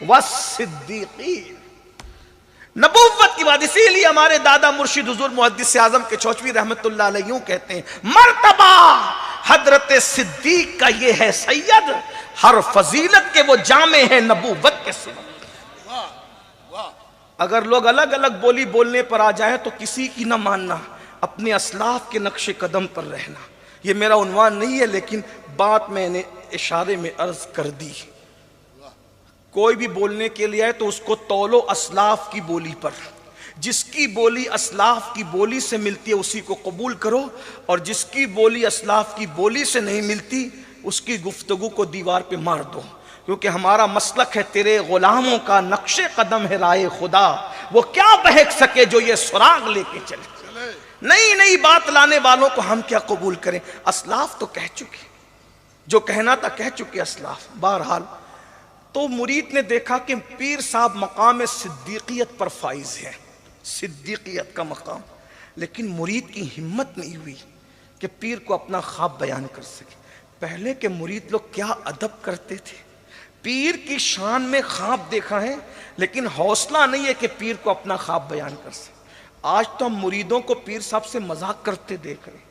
والصدیقین. نبوت کی بات، اسی لیے ہمارے دادا مرشد حضور محدث اعظم کے چوچوی رحمت اللہ علیہ یوں کہتے ہیں مرتبہ حضرت صدیق کا یہ ہے سید، ہر فضیلت کے وہ جامع ہیں نبوت کے سوا. اگر لوگ الگ الگ بولی بولنے پر آ جائیں تو کسی کی نہ ماننا، اپنے اسلاف کے نقش قدم پر رہنا. یہ میرا عنوان نہیں ہے لیکن بات میں نے اشارے میں عرض کر دی. کوئی بھی بولنے کے لیے آئے تو اس کو تولو اسلاف کی بولی پر. جس کی بولی اسلاف کی بولی سے ملتی ہے اسی کو قبول کرو، اور جس کی بولی اسلاف کی بولی سے نہیں ملتی اس کی گفتگو کو دیوار پہ مار دو. کیونکہ ہمارا مسلک ہے تیرے غلاموں کا نقش قدم ہے رائے خدا، وہ کیا بہک سکے جو یہ سراغ لے کے چلے. نئی نئی بات لانے والوں کو ہم کیا قبول کریں. اسلاف تو کہہ چکے، جو کہنا تھا کہہ چکے اسلاف. بہرحال تو مرید نے دیکھا کہ پیر صاحب مقام صدیقیت پر فائز ہے، صدیقیت کا مقام. لیکن مرید کی ہمت نہیں ہوئی کہ پیر کو اپنا خواب بیان کر سکے. پہلے کے مرید لوگ کیا ادب کرتے تھے. پیر کی شان میں خواب دیکھا ہے لیکن حوصلہ نہیں ہے کہ پیر کو اپنا خواب بیان کر سکے. آج تو ہم مریدوں کو پیر صاحب سے مذاق کرتے دیکھ رہے.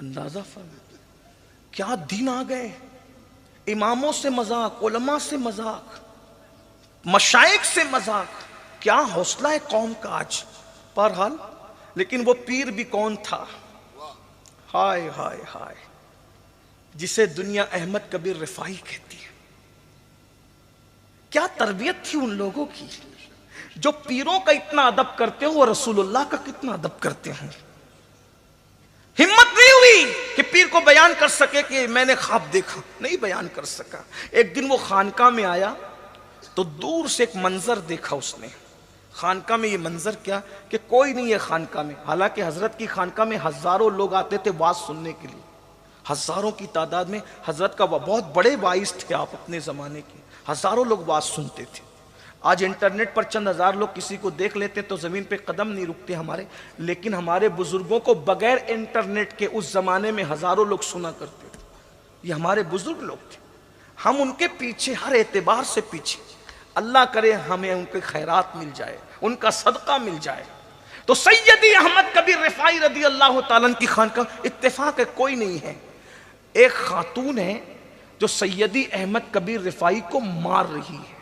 اندازہ فرمائیں کیا دین آ گئے. اماموں سے مذاق، علماء سے مذاق، مشائخ سے مذاق. کیا حوصلہ ہے قوم کا آج. بہرحال لیکن وہ پیر بھی کون تھا. ہائے ہائے ہائے، جسے دنیا احمد کبیر رفائی کہتی ہے. کیا تربیت تھی ان لوگوں کی جو پیروں کا اتنا ادب کرتے ہو اور رسول اللہ کا کتنا ادب کرتے ہوں. ہمت نہیں ہوئی کہ پیر کو بیان کر سکے کہ میں نے خواب دیکھا. نہیں بیان کر سکا. ایک دن وہ خانقاہ میں آیا تو دور سے ایک منظر دیکھا اس نے. خانقاہ میں یہ منظر کیا کہ کوئی نہیں ہے خانقاہ میں. حالانکہ حضرت کی خانقاہ میں ہزاروں لوگ آتے تھے واعظ سننے کے لیے، ہزاروں کی تعداد میں. حضرت کا بہت بڑے واعظ تھے آپ اپنے زمانے کے. ہزاروں لوگ واعظ سنتے تھے. آج انٹرنیٹ پر چند ہزار لوگ کسی کو دیکھ لیتے تو زمین پہ قدم نہیں رکتے ہمارے. لیکن ہمارے بزرگوں کو بغیر انٹرنیٹ کے اس زمانے میں ہزاروں لوگ سنا کرتے تھے. یہ ہمارے بزرگ لوگ تھے. ہم ان کے پیچھے ہر اعتبار سے پیچھے، اللہ کرے ہمیں ان کے خیرات مل جائے، ان کا صدقہ مل جائے۔ تو سیدی احمد کبیر رفاعی رضی اللہ تعالیٰ عنہ کی خانقاہ اتفاق ہے کوئی نہیں ہے، ایک خاتون ہے جو سیدی احمد کبیر رفاعی کو مار رہی ہے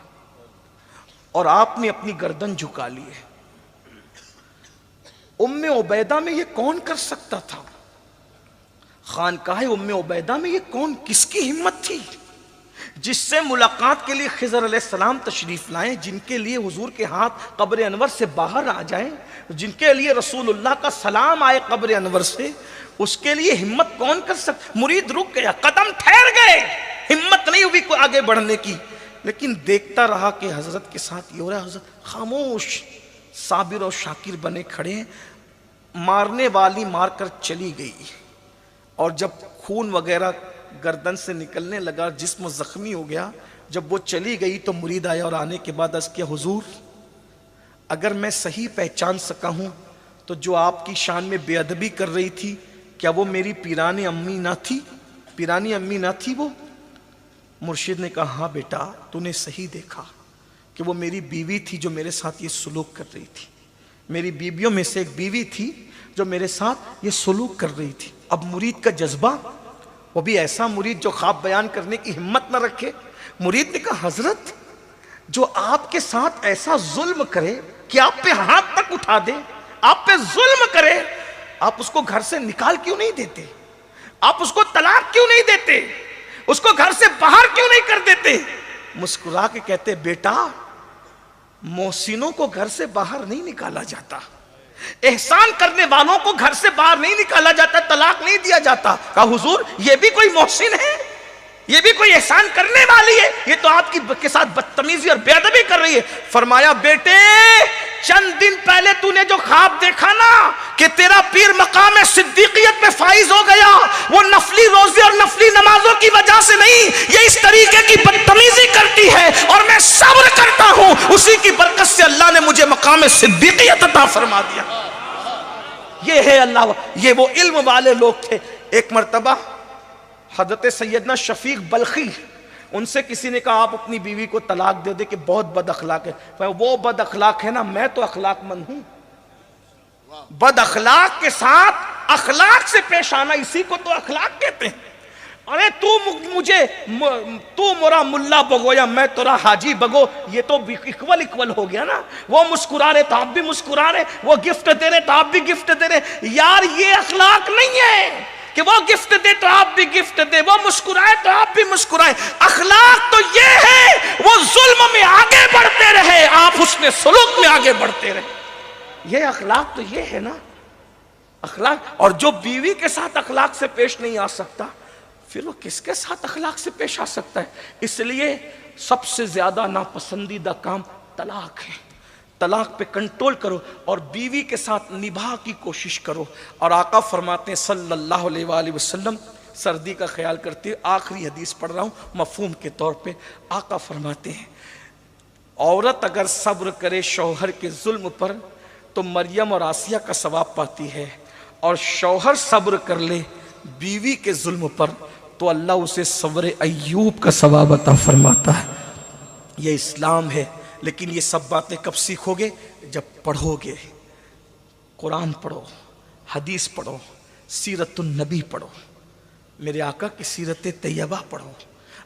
اور آپ نے اپنی گردن جھکا لی ہے۔ ام عبیدہ میں یہ کون کر سکتا تھا؟ خانقاہ ام عبیدہ میں یہ کون، کس کی ہمت تھی جس سے ملاقات کے لیے خضر علیہ السلام تشریف لائیں، جن کے لیے حضور کے ہاتھ قبر انور سے باہر آ جائیں، جن کے لیے رسول اللہ کا سلام آئے قبر انور سے، اس کے لیے ہمت کون کر سکتا؟ مرید رک گیا، قدم ٹھہر گئے، ہمت نہیں ہوئی کوئی آگے بڑھنے کی، لیکن دیکھتا رہا کہ حضرت کے ساتھ یہ ہو رہا ہے۔ حضرت خاموش صابر اور شاکر بنے کھڑے ہیں۔ مارنے والی مار کر چلی گئی، اور جب خون وغیرہ گردن سے نکلنے لگا، جسم زخمی ہو گیا، جب وہ چلی گئی تو مرید آیا اور آنے کے بعد عرض کیا، حضور اگر میں صحیح پہچان سکا ہوں تو جو آپ کی شان میں بے ادبی کر رہی تھی، کیا وہ میری پیرانی امی نہ تھی؟ پیرانی امی نہ تھی وہ؟ مرشد نے کہا ہاں بیٹا، تو نے صحیح دیکھا کہ وہ میری بیوی تھی جو میرے ساتھ یہ سلوک کر رہی تھی، میری بیویوں میں سے ایک بیوی تھی جو میرے ساتھ یہ سلوک کر رہی تھی۔ اب مرید کا جذبہ، وہ بھی ایسا مرید جو خواب بیان کرنے کی ہمت نہ رکھے، مرید نے کہا حضرت جو آپ کے ساتھ ایسا ظلم کرے کہ آپ پہ ہاتھ تک اٹھا دے، آپ پہ ظلم کرے، آپ اس کو گھر سے نکال کیوں نہیں دیتے؟ آپ اس کو طلاق کیوں نہیں دیتے؟ اس کو گھر سے باہر کیوں نہیں کر دیتے؟ مسکرا کے کہتے بیٹا محسنوں کو گھر سے باہر نہیں نکالا جاتا، احسان کرنے والوں کو گھر سے باہر نہیں نکالا جاتا، طلاق نہیں دیا جاتا۔ کہا حضور یہ بھی کوئی محسن ہے، یہ بھی کوئی احسان کرنے والی ہے، یہ تو آپ کے ساتھ بدتمیزی اور بے ادبی کر رہی ہے۔ فرمایا بیٹے چند دن پہلے تو نے جو خواب دیکھا نا کہ تیرا پیر مقام صدیقیت میں فائز ہو گیا، وہ نفلی روزے اور نفلی نمازوں کی وجہ سے نہیں، یہ اس طریقے کی بدتمیزی کرتی ہے اور میں صبر کرتا ہوں، اسی کی برکت سے اللہ نے مجھے مقام صدیقیت عطا فرما دیا۔ یہ ہے اللہ، یہ وہ علم والے لوگ تھے۔ ایک مرتبہ حضرت سیدنا شفیق بلخی، ان سے کسی نے کہا آپ اپنی بیوی کو طلاق دے دے کہ بہت بد اخلاق ہے۔ وہ بد اخلاق ہے نا، میں تو اخلاق مند ہوں۔ بد اخلاق کے ساتھ اخلاق سے پیش آنا، اسی کو تو اخلاق کہتے ہیں۔ ارے تو مرا ملا بگو یا میں تورا حاجی بگو، یہ تو اکول ہو گیا نا۔ وہ مسکرا رہے تو آپ بھی مسکرا رہے، وہ گفٹ دے رہے تو آپ بھی گفٹ دے رہے۔ یار یہ اخلاق نہیں ہے کہ وہ گفٹ دے تو آپ بھی گفٹ دے، وہ مسکرائے تو آپ بھی مسکرائے۔ اخلاق تو یہ ہے وہ ظلم میں آگے بڑھتے رہے، آپ حسن سلوک میں آگے بڑھتے رہے۔ یہ اخلاق تو یہ ہے نا اخلاق۔ اور جو بیوی کے ساتھ اخلاق سے پیش نہیں آ سکتا، پھر وہ کس کے ساتھ اخلاق سے پیش آ سکتا ہے؟ اس لیے سب سے زیادہ ناپسندیدہ کام طلاق ہے۔ طلاق پہ کنٹرول کرو اور بیوی کے ساتھ نباہ کی کوشش کرو۔ اور آقا فرماتے ہیں صلی اللہ علیہ وآلہ وسلم، سردی کا خیال کرتے، آخری حدیث پڑھ رہا ہوں مفہوم کے طور پہ، آقا فرماتے ہیں عورت اگر صبر کرے شوہر کے ظلم پر تو مریم اور آسیہ کا ثواب پاتی ہے، اور شوہر صبر کر لے بیوی کے ظلم پر تو اللہ اسے صبر ایوب کا ثواب عطا فرماتا ہے۔ یہ اسلام ہے۔ لیکن یہ سب باتیں کب سیکھو گے؟ جب پڑھو گے، قرآن پڑھو، حدیث پڑھو، سیرت النبی پڑھو، میرے آقا کی سیرت طیبہ پڑھو،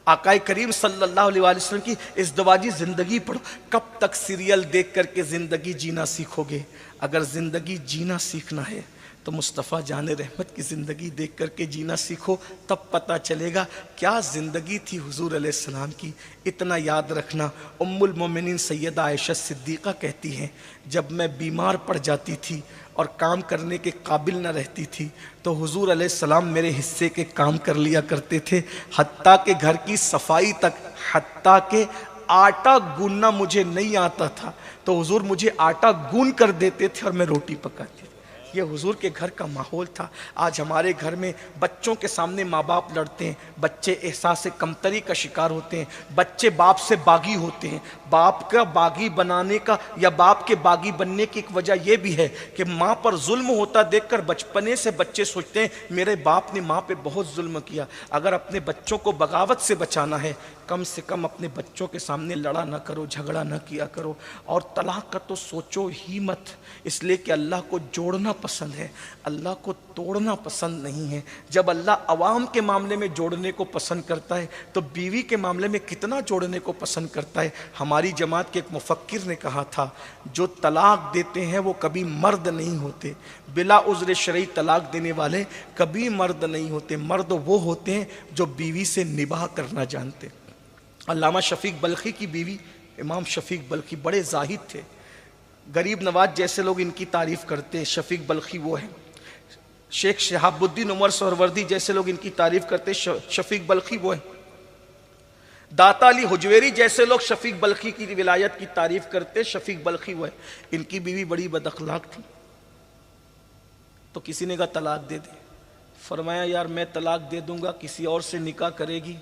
آقا کریم صلی اللہ علیہ وآلہ وسلم کی ازدواجی زندگی پڑھو۔ کب تک سیریل دیکھ کر کے زندگی جینا سیکھو گے؟ اگر زندگی جینا سیکھنا ہے تو مصطفیٰ جان رحمت کی زندگی دیکھ کر کے جینا سیکھو، تب پتہ چلے گا کیا زندگی تھی حضور علیہ السلام کی۔ اتنا یاد رکھنا، ام المومنین سیدہ عائشہ صدیقہ کہتی ہیں جب میں بیمار پڑ جاتی تھی اور کام کرنے کے قابل نہ رہتی تھی تو حضور علیہ السلام میرے حصے کے کام کر لیا کرتے تھے، حتیٰ کہ گھر کی صفائی تک، حتیٰ کہ آٹا گوننا مجھے نہیں آتا تھا تو حضور مجھے آٹا گون کر دیتے تھے اور میں روٹی پکاتی تھی۔ یہ حضور کے گھر کا ماحول تھا۔ آج ہمارے گھر میں بچوں کے سامنے ماں باپ لڑتے ہیں، بچے احساس کمتری کا شکار ہوتے ہیں، بچے باپ سے باغی ہوتے ہیں۔ باپ کا باغی بنانے کا یا باپ کے باغی بننے کی ایک وجہ یہ بھی ہے کہ ماں پر ظلم ہوتا دیکھ کر بچپنے سے بچے سوچتے ہیں میرے باپ نے ماں پہ بہت ظلم کیا۔ اگر اپنے بچوں کو بغاوت سے بچانا ہے کم سے کم اپنے بچوں کے سامنے لڑا نہ کرو، جھگڑا نہ کیا کرو، اور طلاق کا تو سوچو ہی مت، اس لیے کہ اللہ کو جوڑنا پسند ہے، اللہ کو توڑنا پسند نہیں ہے۔ جب اللہ عوام کے معاملے میں جوڑنے کو پسند کرتا ہے تو بیوی کے معاملے میں کتنا جوڑنے کو پسند کرتا ہے۔ ہماری جماعت کے ایک مفکر نے کہا تھا، جو طلاق دیتے ہیں وہ کبھی مرد نہیں ہوتے، بلا عذر شرعی طلاق دینے والے کبھی مرد نہیں ہوتے، مرد وہ ہوتے ہیں جو بیوی سے نباہ کرنا جانتے۔ علامہ شفیق بلخی کی بیوی امام شفیق بلخی بڑے زاہد تھے، غریب نواز جیسے لوگ ان کی تعریف کرتے ہیں، شفیق بلخی وہ ہیں۔ شیخ شہاب الدین عمر سہروردی جیسے لوگ ان کی تعریف کرتے ہیں، شفیق بلخی وہ ہیں۔ داتا علی حجویری جیسے لوگ شفیق بلخی کی ولایت کی تعریف کرتے، شفیق بلخی وہ ہیں۔ ان کی بیوی بڑی بد اخلاق تھی، تو کسی نے کہا طلاق دے دے۔ فرمایا یار میں طلاق دے دوں گا، کسی اور سے نکاح کرے گی،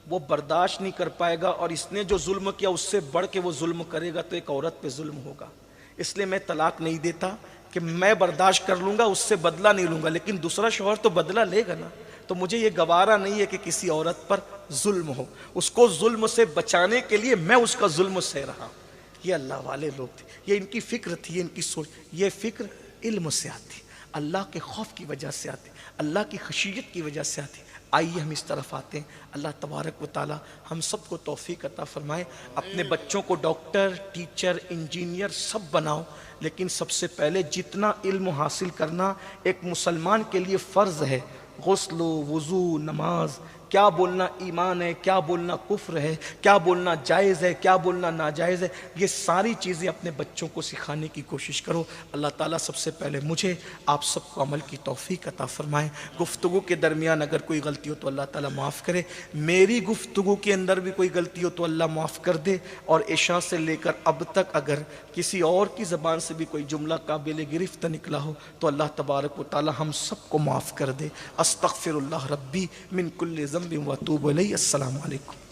وہ برداشت نہیں کر پائے گا، اور اس نے جو ظلم کیا اس سے بڑھ کے وہ ظلم کرے گا تو ایک عورت پہ ظلم ہوگا، اس لیے میں طلاق نہیں دیتا کہ میں برداشت کر لوں گا، اس سے بدلہ نہیں لوں گا، لیکن دوسرا شوہر تو بدلہ لے گا نا، تو مجھے یہ گوارا نہیں ہے کہ کسی عورت پر ظلم ہو، اس کو ظلم سے بچانے کے لیے میں اس کا ظلم سہ رہا ہوں۔ یہ اللہ والے لوگ تھے، یہ ان کی فکر تھی، یہ ان کی سوچ، یہ فکر علم سے آتی، اللہ کے خوف کی وجہ سے آتی، اللہ کی خشیت کی وجہ سے آتی۔ آئیے ہم اس طرف آتے ہیں، اللہ تبارک و تعالی ہم سب کو توفیق عطا فرمائے۔ اپنے بچوں کو ڈاکٹر، ٹیچر، انجینئر سب بناؤ، لیکن سب سے پہلے جتنا علم حاصل کرنا ایک مسلمان کے لیے فرض ہے، غسل و وضو، نماز، کیا بولنا ایمان ہے، کیا بولنا کفر ہے، کیا بولنا جائز ہے، کیا بولنا ناجائز ہے، یہ ساری چیزیں اپنے بچوں کو سکھانے کی کوشش کرو۔ اللہ تعالیٰ سب سے پہلے مجھے آپ سب کو عمل کی توفیق عطا فرمائے۔ گفتگو کے درمیان اگر کوئی غلطی ہو تو اللہ تعالیٰ معاف کرے، میری گفتگو کے اندر بھی کوئی غلطی ہو تو اللہ معاف کر دے، اور عشاء سے لے کر اب تک اگر کسی اور کی زبان سے بھی کوئی جملہ قابل گرفت نکلا ہو تو اللہ تبارک و تعالیٰ ہم سب کو معاف کر دے۔ استغفر اللہ ربی من کل ذنب واتوب الیہ۔ السلام علیکم۔